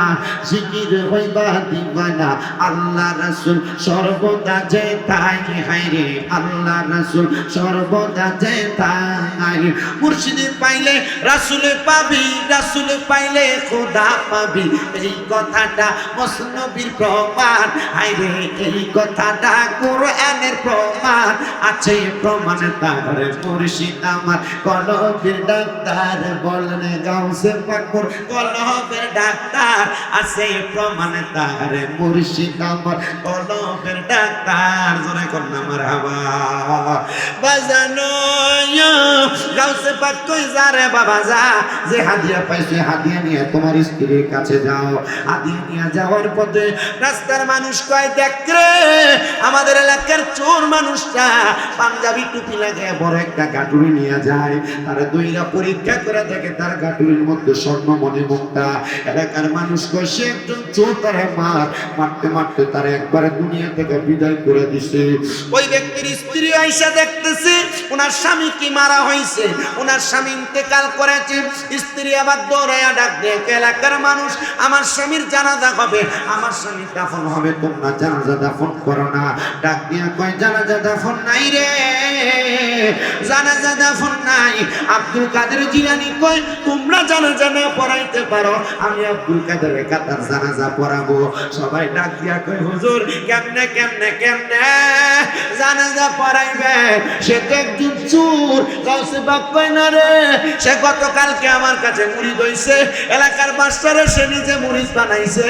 জিকির হইবা দিবানা। আল্লাহ রাসূল সর্বদা যে তাই, হায়রে আল্লাহ রাসূল সর্বদা যে তাই। মুর্শিদ পাইলে রাসূল পাবি, রাসূল পাইলে পাইলে খোদা পাবি, এই কথাটা মসনবীর প্রমাণ। হায়রে এই কথাটা কোরআনের প্রমাণ, আছে প্রমাণ তার মুর্শিদ আমার কলবের ডাক্তার। বলেন গাউসে পাক মোর কলবের ডাক্তার, আছে প্রমাণ তার মুর্শিদ আমার কলবের ডাক্তার। জোরে কর না মারহাবা। বাজানো গাউসে পাক কই যা রে বাবা যা, যে হাদিয়া পাইছে হাদিয়া নিয়ে তোমার স্ত্রীর কাছে যাও। হাদিয়া নিয়ে যাওয়ার পথে রাস্তার মানুষ কয়, দেখ রে আমাদের এলাকার চোর মানুষটা পাঞ্জাবি টুপি লাগায় বড় একটা গাটুরি নিয়ে যায়। তারা দুইরা পরীক্ষা করে দেখে তার গাটুরির মধ্যে স্বর্ণ মণি মুক্তা। এলাকার মানুষ কয় সে একজন চোর, তারা মারতে মারতে তারা একবারে দুনিয়া থেকে বিদায় করে দিছে। ওই ব্যক্তির স্ত্রী আইসা দেখতেছে ওনার স্বামী কি মারা হয়েছে, ওনার স্বামী ইন্তেকাল করেছে। স্ত্রী আবার দৌড়াইয়া ডাক দিয়ে, এলাকার মানুষ আমার স্বামীর জানাজা হবে, আমার স্বামী দাফন হবে, তোমরা জানাজা দাফন করো না। ডাক দিয়া কয় জানাজা দাফন নাই রে, জানাজা দাফন নাই। আব্দুল কাদের জিলানী কয় তোমরা জানাজা না পড়াইতে পারো, আমি আব্দুল কাদেরের কাতার জানাজা পড়াবো। সবাই ডাক দিয়া কয় হুজুর কেমনে কেমনে কেমনে জানাজা পড়াইবে, সে তো একজন চোর। গাউসে পাক কয় না রে, সে গতকালকে আমার কাছে মুরিদ হইছে, এলাকার বাদশারে সে নিজে মুরিদ বানাইছে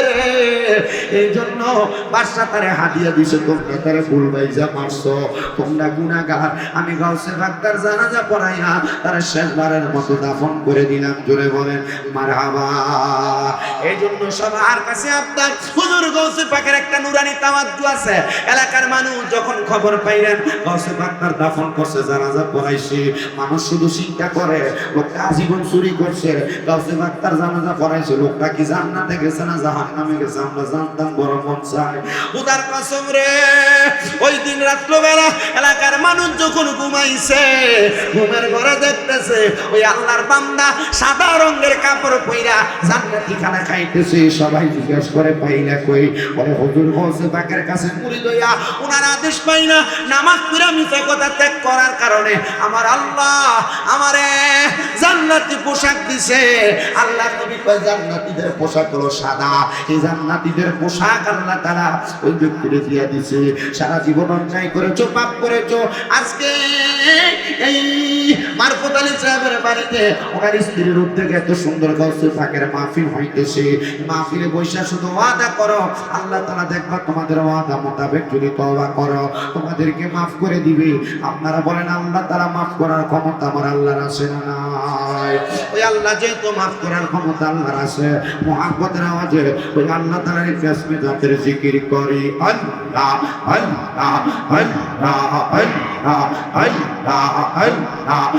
রে, এই জন্য বাদশা তারে হাদিয়া দিছে, তোমরা তারে ভুল বাইজা মারছো, তোমরা গুনাহগার। আমি গাউসে পাকদার জানাজা পড়াইয়া তারা শেষবারের মতো দাফন করে দিলাম। জোরে বলেন মারহাবা। এই জন্য সবার কাছে আপনার হুজুর গাউসে পাকের একটা নুরানি তাওয়াজ্জু আছে। এলাকার মানুষ যখন খবর পাইলেন গাউসে পাকদার দাফন করছে, জানাজা পড়াইছে, মানুষ শুধু চিন্তা করে লোকটা আজীবন চুরি করছে, গাউসে পাকদার জানাজা পড়াইছে, লোকটা কি জান্নাতে গেছে না জাহান্নামে গেছে আমরা জানতাম বড় মন চায়। উদার কসম রে, ওই দিন রাত্রবেলা এলাকার মানুষ যখন ঘুমাইছে, ঘুমের ঘরে দেখতেছে ওই আল্লাহর বান্দা সাদা রঙের কাপড় পইরা জান্নাতি খানা খাইতেছে। সবাই জিজ্ঞেস করে পাইলা কই, বলে হুজুর গাউসে পাকের কাছে মুরিদ হইয়া ওনার আদেশ পাই না, নামাজ পড়া মিথ্যা কথা ত্যাগ করার কারণে আমার আল্লাহ আমারে জান্নাতি পোশাক দিছে। আল্লাহ নবী কয় জান্নাতীদের পোশাক হলো সাদা, এই জান্নাতীদের পোশাক আল্লাহ তাআলা ওই ব্যক্তিকে দিয়া দিছে। সারা জীবন অন্যায় করেছো, পাপ করেছো, আজকে এই মারফত আলী সাহেবের বাড়িতে ওনার স্ত্রীর উদ্যোগে এত সুন্দর গাউসে পাকের মাহফিল হইতেছে। মাহফিলে বৈশা শুধু ওয়াদা করো, আল্লাহ তাআলা দেখবা তোমাদের ওয়াদা মোতাবেক যদি তওবা করো তোমাদেরকে মাফ করে দিবে। আপনারা বলেন আল্লাহ তাআলা মাফ করার ক্ষমতা আমার আল্লাহর আছে না নাই? ওই আল্লাহ যেহেতু মাফ করার ক্ষমতা আল্লাহর আছে, মুহাব্বতের আওয়াজে ওই আল্লাহ তাআলার কাসমে জাতের জিকির করি, আল্লাহ আল্লাহ আল্লাহ আল্লাহ আল্লাহ আল্লাহ আল্লাহ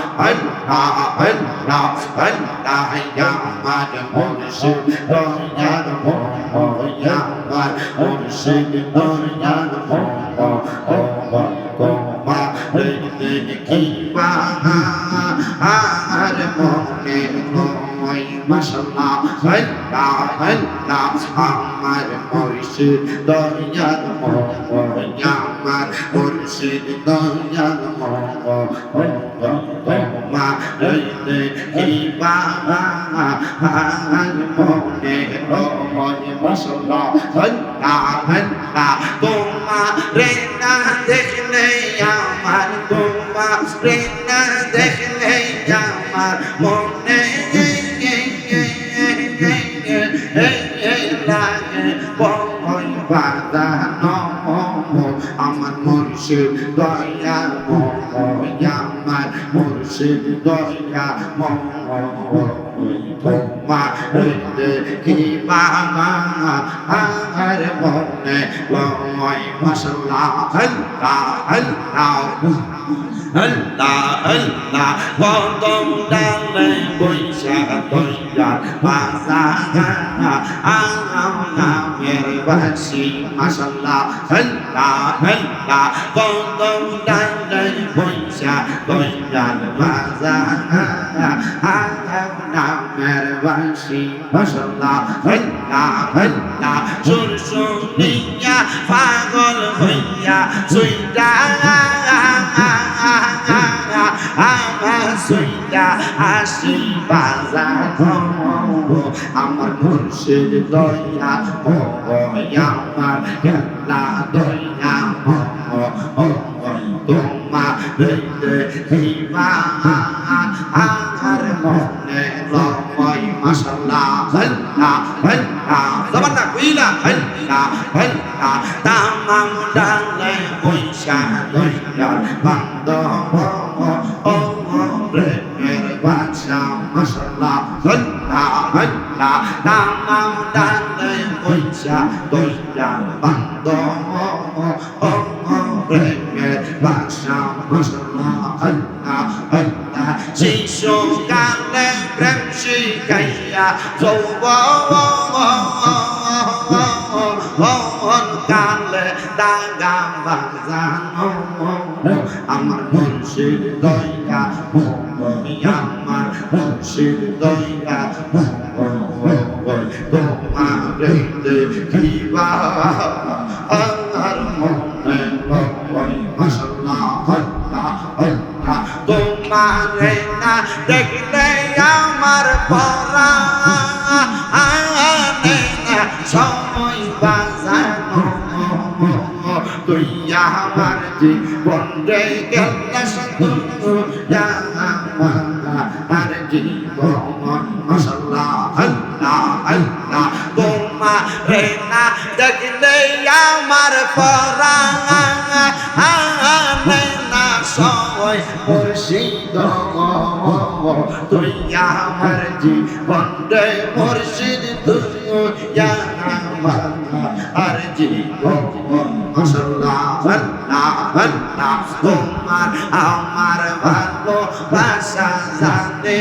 আল্লাহ আল্লাহ ইয়া আমার মুর্শিদ দয়ার মোহন, ইয়া আমার মুর্শিদ দয়ার মোহন, কোমা দেখিবা আর মনে হয় মাশাআল্লাহ আল্লাহ আল্লাহ আমার মুর্শিদ দয়ার মোহন, ইয়া আমার মুর্শিদ দয়ার মোহন, কোমা দেখিবা আর মনে হয় মাশাআল্লাহ আল্লাহ আল্লাহ তোমারে না দেখলে আমার, তোমারে না দেখলে আমার মনে লাগে ভয় বাঁধানো। আমার মুর্শিদ দয়া মোহন, আমার মুর্শিদ দয়া মোহন, তোমারে দেখিবা আর মনে হয় মাশাআল্লাহ আল্লাহ আল্লাহ আল্লাহ আল্লাহ। কদম ডালে বৈশা দয়ার বাজানা আম নামের বাসি মাশাআল্লাহ আল্লাহ আল্লাহ। কদম ডালে বৈশা দয়ার বাজানা আম নামের বাসি মাশাআল্লাহ আল্লাহ আল্লাহ। সুর শুনিয়া পাগল হইয়া সুইটা আমার সুই কইরা আসি বাজানো আমার মুর্শিদ দয়া ও আমার খেলা দয়া ও তোমার দিবা আমার মনে লয় মাশাআল্লাহ আল্লাহ আল্লাহ জবানটা কইলা আল্লাহ আল্লাহ তামাম ডালে পয়সা দয়া বান্দ ও প্রেমের বাদশা মাশাআল্লাহ আল্লাহ আল্লাহ তামাম ডালে পয়সা দয়া বান্দ ও প্রেমের বাদশা মাশাআল্লাহ আল্লাহ আল্লাহ শিশু কালে প্রেম শিখাইয়া যৌবন কালে দাগা বাজানো আমার মুর্শিদ দয়া আমার মুর্শিদ দয়া তোমার দেখিবা আর মনে লয় মাশাআল্লাহ আল্লাহ আল্লাহ তোমারে না দেখলে আমার পরাণে না সময় বাজানো তুই আমার জীবন রে গেলে শুধু আমার জীবন মাশাআল্লাহ আল্লাহ আল্লাহ তোমারে না দেখলে আমার পরাণে না সময় মুর্শিদ তুই আমার জীবন রে মুর্শিদ তুই আমার আর জীবন মাশাআল্লাহ আল্লাহ আল্লাহ তোমার আমার ভালোবাসা জানে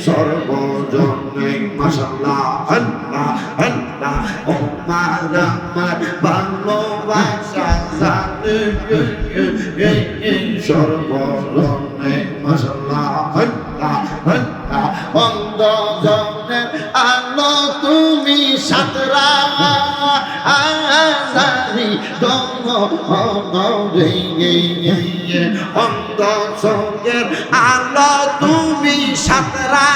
সর্বজনে মাশাআল্লাহ আল্লাহ আল্লাহ তোমার আমার ভালোবাসা জানে সর্বজনে মাশাআল্লাহ আল্লাহ আল্লাহ অন্ধজনের আলো তুমি সাতরা আজারি দমরে অন্ধজনের আলো তুমি সাতরা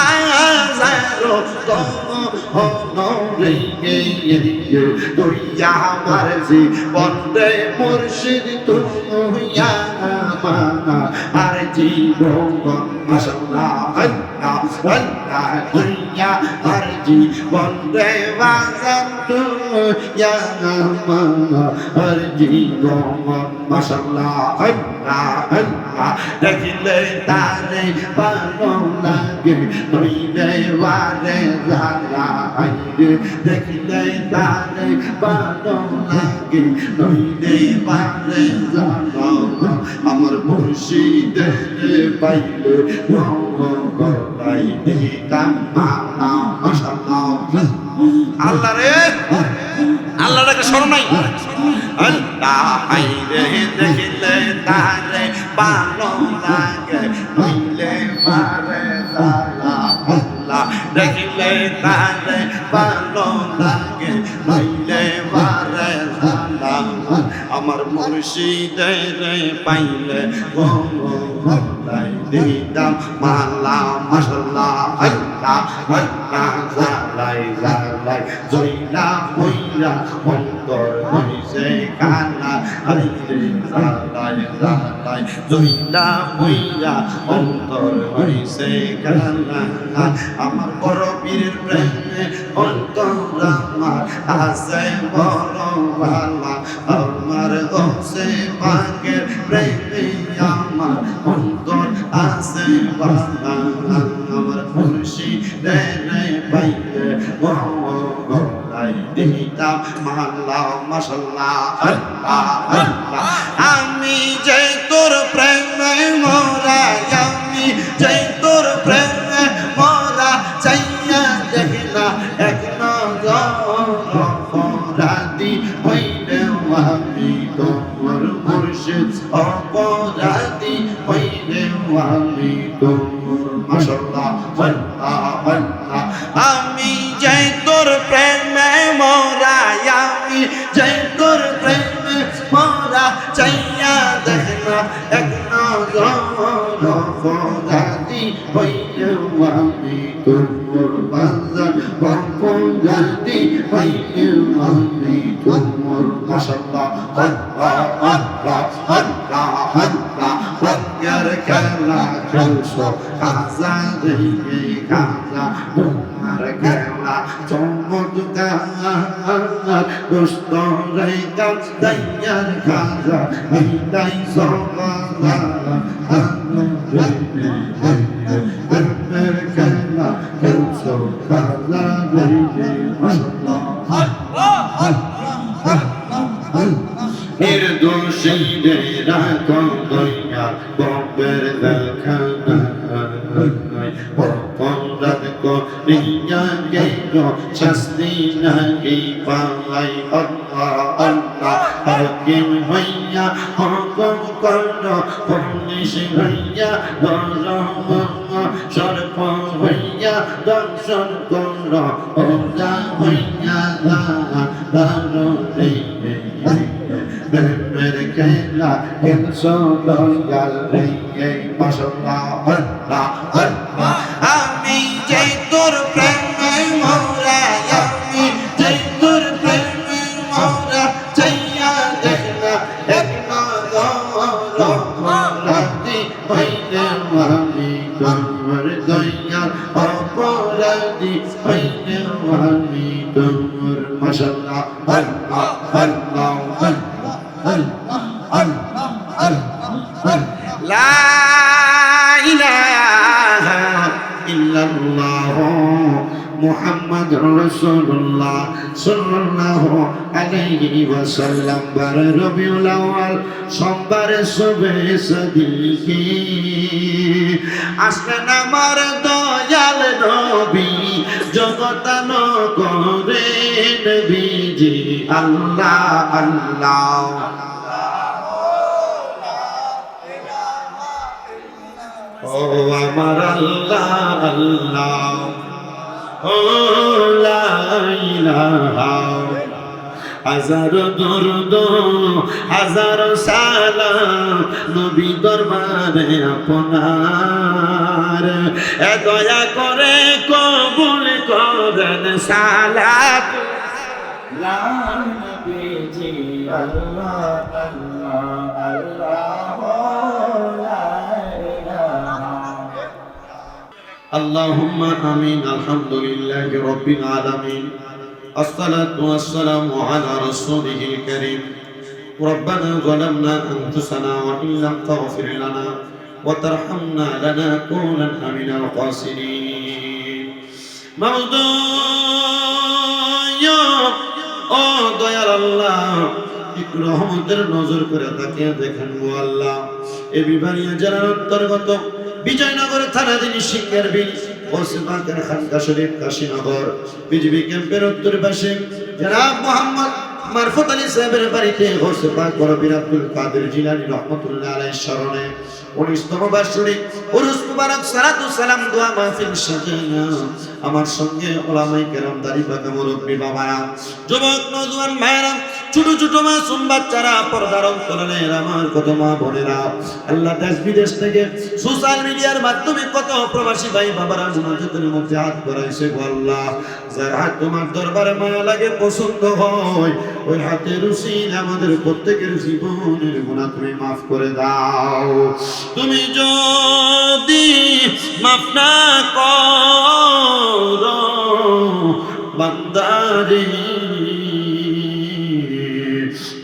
আজারো দমরে তুই আমার জীবন রে মুর্শিদ তুই আমার আর জীবন মাশাআল্লাহ আল্লাহ আল্লাহ তুই আমার জীবন রে বাজান তুই আমার আর জীবন মাশাআল্লাহ আল্লাহ আল্লাহ দেখিলে তারে ভালো লাগে নইলে বারে জালা আইরে দেখিলে তারে ভালো লাগে নইলে বারে জালা আমার মুর্শিদের পাইলে গলাই দিতাম মাশাআল্লাহ আল্লাহ রে আল্লাহটাকে স্মরণ নাই আল্লাহ আইরে দেখিলে তারে ভালো লাগে নইলে বারে জালা আল্লাহ দেখিলে তারে ভালো লাগে নইলে বারে জালা আমার মুর্শিদের পাইলে গলাই দিতাম মালা মাশাআল্লাহ আল্লাহ আল্লাহ জালাই জালাই জইলা কইরা অন্তর হইছে কানা আইরে জালাই জালাই জইলা কইরা অন্তর হইছে কানা আমার বড় পীরের প্রেমে অন্তর আমার আছে বড় ভালা আমার হচ্ছে পাকের প্রেমে আমার অন্তর আছে ভালা আমার মুর্শিদের পাইলে গলাই দিতাম মাল্লা মাশাআল্লাহ আল্লাহ আল্লাহ আমি যে তোর প্রেমে মোরা আমি যে তোর প্রেমে মোরা চাইয়া দেখলা এক অপরাধী হইলে আমি তোমার মুর্শিদ অপরাধী হইলে আমি তোমার মাশাআল্লাহ আল্লাহ আল্লাহ আমি যে তোর প্রেমে মোরা আমি যে তোর প্রেমে মোরা চাইয়া দেখলা এক রফরাতি হইলেও আমি তোমার বাজার রফরাতি হইলেও আমি তোমার মাশাআল্লাহ আল্লাহ আল্লাহ আল্লাহ আল্লাহ রঙের খেলা খেলছো কাজা রে কাজা তোমার খেলা চমৎকার দুষ্ট রে কাজ দাইয়ার কাজা মিলাই সমাজা রঙের খেলা খেলছো কাজা রে মাশাআল্লাহ নির্দোষীরা কন্দইয়া ববের দেখানা অপরাধ করিয়া গেল শাস্তি নাহি পাই আল্লাহ আল্লাহ হাকিম হইয়া হুকুম কর পুলিশ হইয়া ধর্ম সর্প হইয়া দর্শন কর ওজা হইয়া দারুণে মেরে খেলা খেলছো দয়াল রে মাশাআল্লাহ আল্লাহ আল্লাহ আমি যে তোর প্রেমে মোরা আমি যে তোর প্রেমে মোরা চাইয়া দেখনা দেখনা রাতি হইলে আমি তোমার দয়াল অপরাধী হইলে আমি তোমার মাশাআল্লাহ আল্লাহ আল্লাহ লা ইলাহা ইল্লাল্লাহ মুহাম্মাদুর রাসূলুল্লাহ সাল্লাল্লাহু আলাইহি ওয়াসাল্লাম বার রবিউল আউয়াল সোমবারে সুবে সাদিকি আসলেন আমার দয়াল নবী জগতান করে নবীজি আল্লাহ আল্লাহ ও আমার আল্লাহ আল্লাহ ও লা ইলাহা হাজার দরুদ হাজার সালাম নবী দরবারে আপনার এ দয়া করে কবুল করেন সালাত লা নবীজি আল্লাহ আল্লাহ আল্লাহ লা ইলাহা আল্লাহুম্মা আমিন আলহামদুলিল্লাহি রাব্বিল আলামিন الصلاة والسلام على رسوله الكريم ربنا ظلمنا أنفسنا وإن لم تغفر لنا وترحمنا لنكونن من الخاسرين موضوع ও দয়াল আল্লাহ একটু রহমতের নজর করে তাকিয়ে দেখেন গো আল্লাহ এই বিভাগীয় জেলার অন্তর্গত বিজয়নগর থানাধীন শিক্ষার বিল ওসমানের খানকা শরীফ কাশীনগর বিজিবি ক্যাম্পের উত্তর পাশে জনাব মোহাম্মদ মারফত আলী সাহেবের বাড়িতে হোসে পাক বরবির আব্দুল কাদের জিলানী রহমাতুল্লাহ আলাইহির স্মরণে 19তম বার্ষিক উরুস মুবারক সালাতু সালাম দোয়া মাহফিল সাজানো আমার সঙ্গে উলামায়ে কেরাম দাড়ি পাকা মুরব্বি বাবারা যুবক নওজোয়ান ভাইরা ছোট ছোট মাসুম বাচ্চারা পর্দার অন্তরালে আমার কত মা বোনেরা আল্লাহ দেশ বিদেশ থেকে সোশ্যাল মিডিয়ার মাধ্যমে কত প্রবাসী ভাই বাবারা মুনাজাতের মধ্যে হাত বাড়াইছে গো আল্লাহ যার হাত তোমার দরবারে মায়া লাগে পছন্দ হয় ওই হাতের উসিলা আমাদের প্রত্যেকের জীবনের গুনাহ তুমি maaf করে দাও তুমি যদি maaf না করো বান্দারে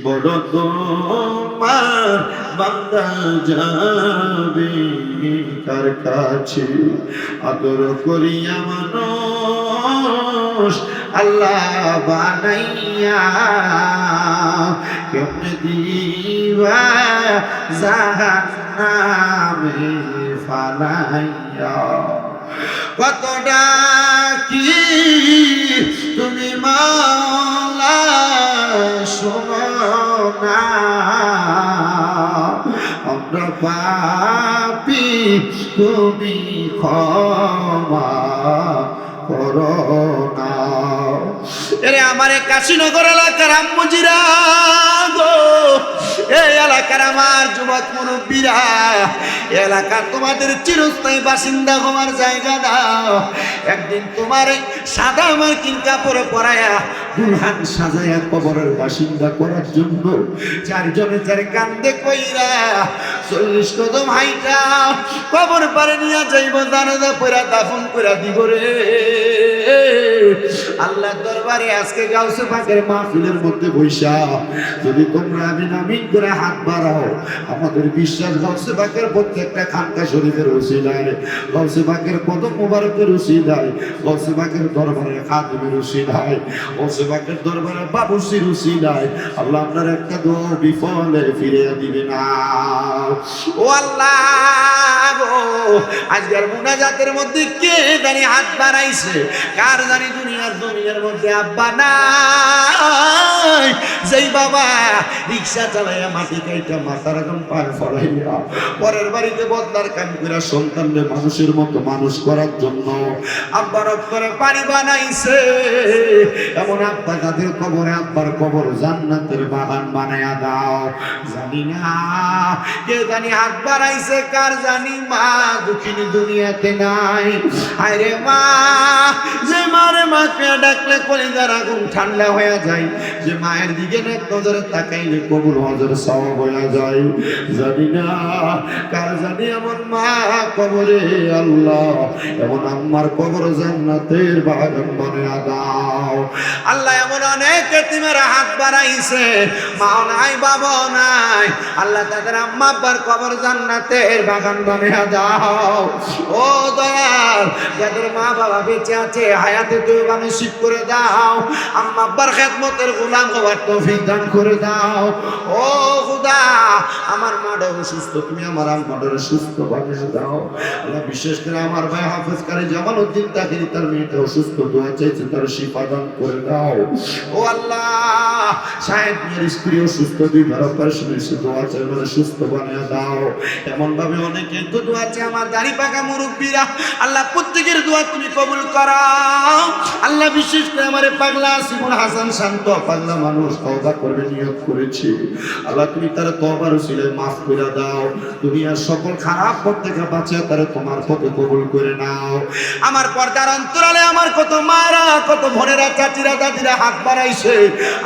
বড় তোমার বান্দা যাবে কার কাছে আদর করিয়া মানুষ আল্লাহ বানাইয়া কেমনে দিবা জাহান্নামে ফালাইয়া কত ডাকি তুমি মাওলা শোনো না আমরা পাপী তুমি ক্ষমা করো না এরে আমার কাশীনগর এলাকার আম্মুজিরা গো, এই এলাকার আমার যুবক মুরব্বীরা, এলাকা তোমাদের চিরস্থায়ী বাসিন্দা হওয়ার জায়গা দাও। একদিন তোমার সাদা মার্কিন কাপড়ে পরায়া দুলহান সাজায়া কবরের বাসিন্দা করার জন্য চারজনে চার কান্দে কইরা 40 কদম হাইটা কবর পারে নিয়ে যাইব, জানাজা পড়া দাফন করে দিব রে। আল্লাহ দরবারে আজকে গাউসে পাকের মাহফিলের মধ্যে বৈশা যদি তোমরা আমিন আমিন করে হাত বাড়াও, আমাদের বিশ্বাস গাউসে পাকের প্রত্যেকটা খানকা শরীফের ওসিলায়, গাউসে পাকের কদম মুবারকের ওসিলায়, গাউসে পাকের দরবারে খাদিমের ওসিলায়, গাউসে পাকের দরবারে বাবুসির ওসিলায় আল্লাহ আপনার একটা দোয়া বিফলে ফিরিয়ে দিবে না। ও আল্লাহ গো, আজকের মুনাজাতের মধ্যে কে জানি হাত বাড়াইছে, কার জানি দুনিয়ার জমিনের মধ্যে আব্বা নাই, যেই বাবা রিক্সা চালাইয়া মাটি কাইটা মাথার এখন পায়ে ফলাইয়া পরের বাড়িতে বদলার কাম করে সন্তানদের মানুষের মতো মানুষ করার জন্য আব্বার অক্ষরে পানি বানাইছে, এমন আব্বা তাদের কবরে আব্বার কবর জান্নাতের বাগান বানায়া দাও। জানি না কে জানি হাত বাড়াইছে, কার জানি মা দুঃখিনী দুনিয়াতে নাই। আরে মা, যে মারে মাকে ডাকলে কলিজার আগুন ঠান্ডা হয়ে যায়, যে মায়ের দিকে নেক নজরে তাকাইলে কবুল হজর সওয়াব হয়ে যায়। জানি না কার জানি এমন মা কবরে আল্লাহ এমন আম্মার কবর জান্নাতের বাগান বানায়া দাও। আল্লাহ এমন অনেক এতিমের হাত বাড়াইছে, মা নাই বাবা নাই, আল্লাহ তাদের আম্মা আব্বার কবর জান্নাতের বাগান বানায়া দাও। ও দয়াল, যাদের মা বাবা বেঁচে আছে হায়াতে তুই নসিব করে দাও, আম্মা আব্বার খেদমতের গোলাম হওয়ার তৌফিক দান করে দাও। ও খোদা, আমার মাটা অসুস্থ, তুমি আমার আম্মাটারে সুস্থ বানিয়ে দাও। আল্লাহ বিশেষ করে আমার ভাই হাফেজ কারি জামালউদ্দিন তাকিরি, তার মেয়েটা অসুস্থ, দোয়া চাইছে, তার শিফা দান করে দাও। ও আল্লাহ, সাহেব মেয়ের স্ত্রী অসুস্থ, দুইবার অপারেশন হয়েছে, দোয়া চাই মানে সুস্থ বানিয়ে দাও। এমন ভাবে অনেকে তো দোয়া চাই, আমার দাড়ি পাকা মুরব্বীরা, আল্লাহ প্রত্যেকের দোয়া তুমি কবুল করো। আল্লাহ বিশেষ করে আমার পাগলা সিমুল হাসান শান্ত পাগলা মানুষ তওবা করবে নিয়ত করেছি, আল্লাহ তুমি তার তওবার উসিলায় মাফ করে দাও। দুনিয়ার সকল খারাপ পথ থেকে বাঁচিয়ে তারে তোমার পথে কবুল করে নাও। আমার পর্দার অন্তরালে আমার কত মারা, কত বোনেরা, চাচিরা, দাদিরা হাত বাড়াইছে,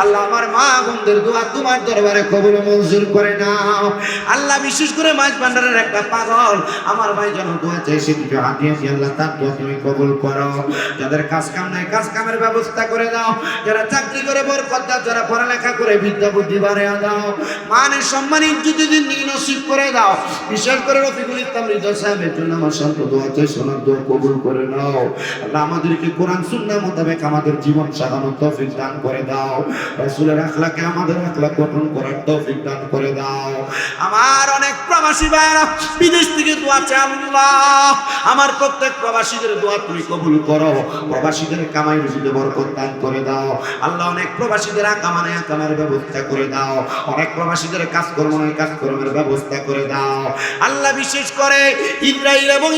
আল্লাহ আমার মা বোনদের দোয়া তোমার দরবারে কবুল মঞ্জুর করে নাও। আল্লাহ বিশেষ করে মাঝ ভান্ডারের একটা পাগল আমার ভাই যেন দোয়া চাইছে, দুটো হাত দিয়ে আল্লাহ তার দোয়া তুমি কবুল করো। যাদের কাজ কাম নাই কাজ কামের ব্যবস্থা করে দাও, যারা চাকরি করে বরকত দাও, যারা পড়ালেখা করে বিদ্যা বুদ্ধি বাড়িয়ে দাও, মানের সম্মান ইজ্জত দিন নসিব করে দাও। বিশেষ করে রফিকুল ইসলাম হৃদয় সাহেবের জন্য আমার শান্ত দোয়া চাই, সোনার দোয়া কবুল করে নাও। আল্লাহ আমাদেরকে কোরআন সুন্নাহ মোতাবেক আমাদের জীবন সাজানোর তৌফিক দান করে দাও, রাসূলের আখলাকে আমাদের আখলাক গঠন করার তৌফিক দান করে দাও। আমার অনেক প্রবাসী ভাইরা বিদেশ থেকে দোয়া চাই, আল্লাহ আমার প্রত্যেক প্রবাসীদের দোয়া তুমি কবুল করো, প্রবাসীদের কামাই রুজিতে বরকত দান করে দাও। আল্লাহ অনেক প্রবাসীদের আকামের ব্যবস্থা করে দাও, অনেক প্রবাসীদের কাজকর্মের ব্যবস্থা করে দাও। আল্লাহ বিশেষ করে ইসরায়েল এবং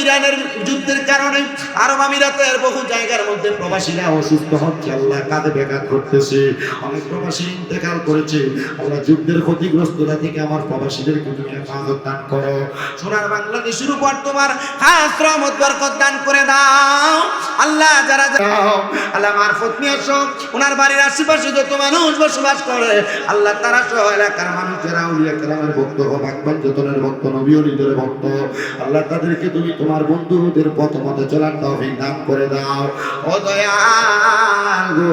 ইরানের যুদ্ধের কারণে আরব আমিরাতের বহু জায়গার মধ্যে প্রবাসীরা অসুস্থ হচ্ছে, আল্লাহ কাঁধে ব্যাঘাত করতেছে, অনেক প্রবাসী ইন্তেকাল করেছে। আল্লাহ যুদ্ধের ক্ষতিগ্রস্ততা থেকে আমার প্রবাসীদেরকে তুমি হেফাজত দান করো। সোনার বাংলাদেশের উপর তোমার খাস রহমত বরকত দান করে দাও। আল্লাহ যারা আল্লাহ মারফত নিয়ে আসো, ওনার বাড়ির আশেপাশে যত মানুষ বসবাস করে আল্লাহ তারা সহ এলাকার মানুষেরা উলিয়া কেরামের ভক্ত, বাকবান যতনের ভক্ত, নবী ওলিদের ভক্ত, আল্লাহ তাদেরকে তুমি তোমার বন্ধুদের পথ মতে চলার তৌফিক দান করে দাও। ও দয়াল গো,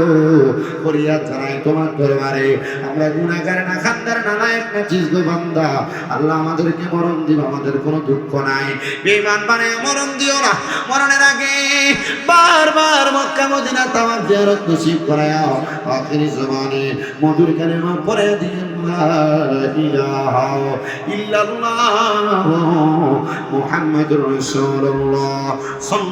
ফরিয়াদ জানাই তোমার দরবারে, আমরা গুনাহগার না, খানদার না, নায়ক না, চিজগো বান্দা, আল্লাহ আমাদেরকে মরণ দিও, আমাদের কোনো দুঃখ নাই, বেঈমান বানায় মরণ দিও না। মরণের আগে বারবার মক্কা মদিনা তাওয়াফ জিয়ারত নসিব করাও। আখিরি জমানে মধুর কালেমা পড়ে দিন লা ইলাহা ইল্লাল্লাহ মুহাম্মাদুর রাসূলুল্লাহ।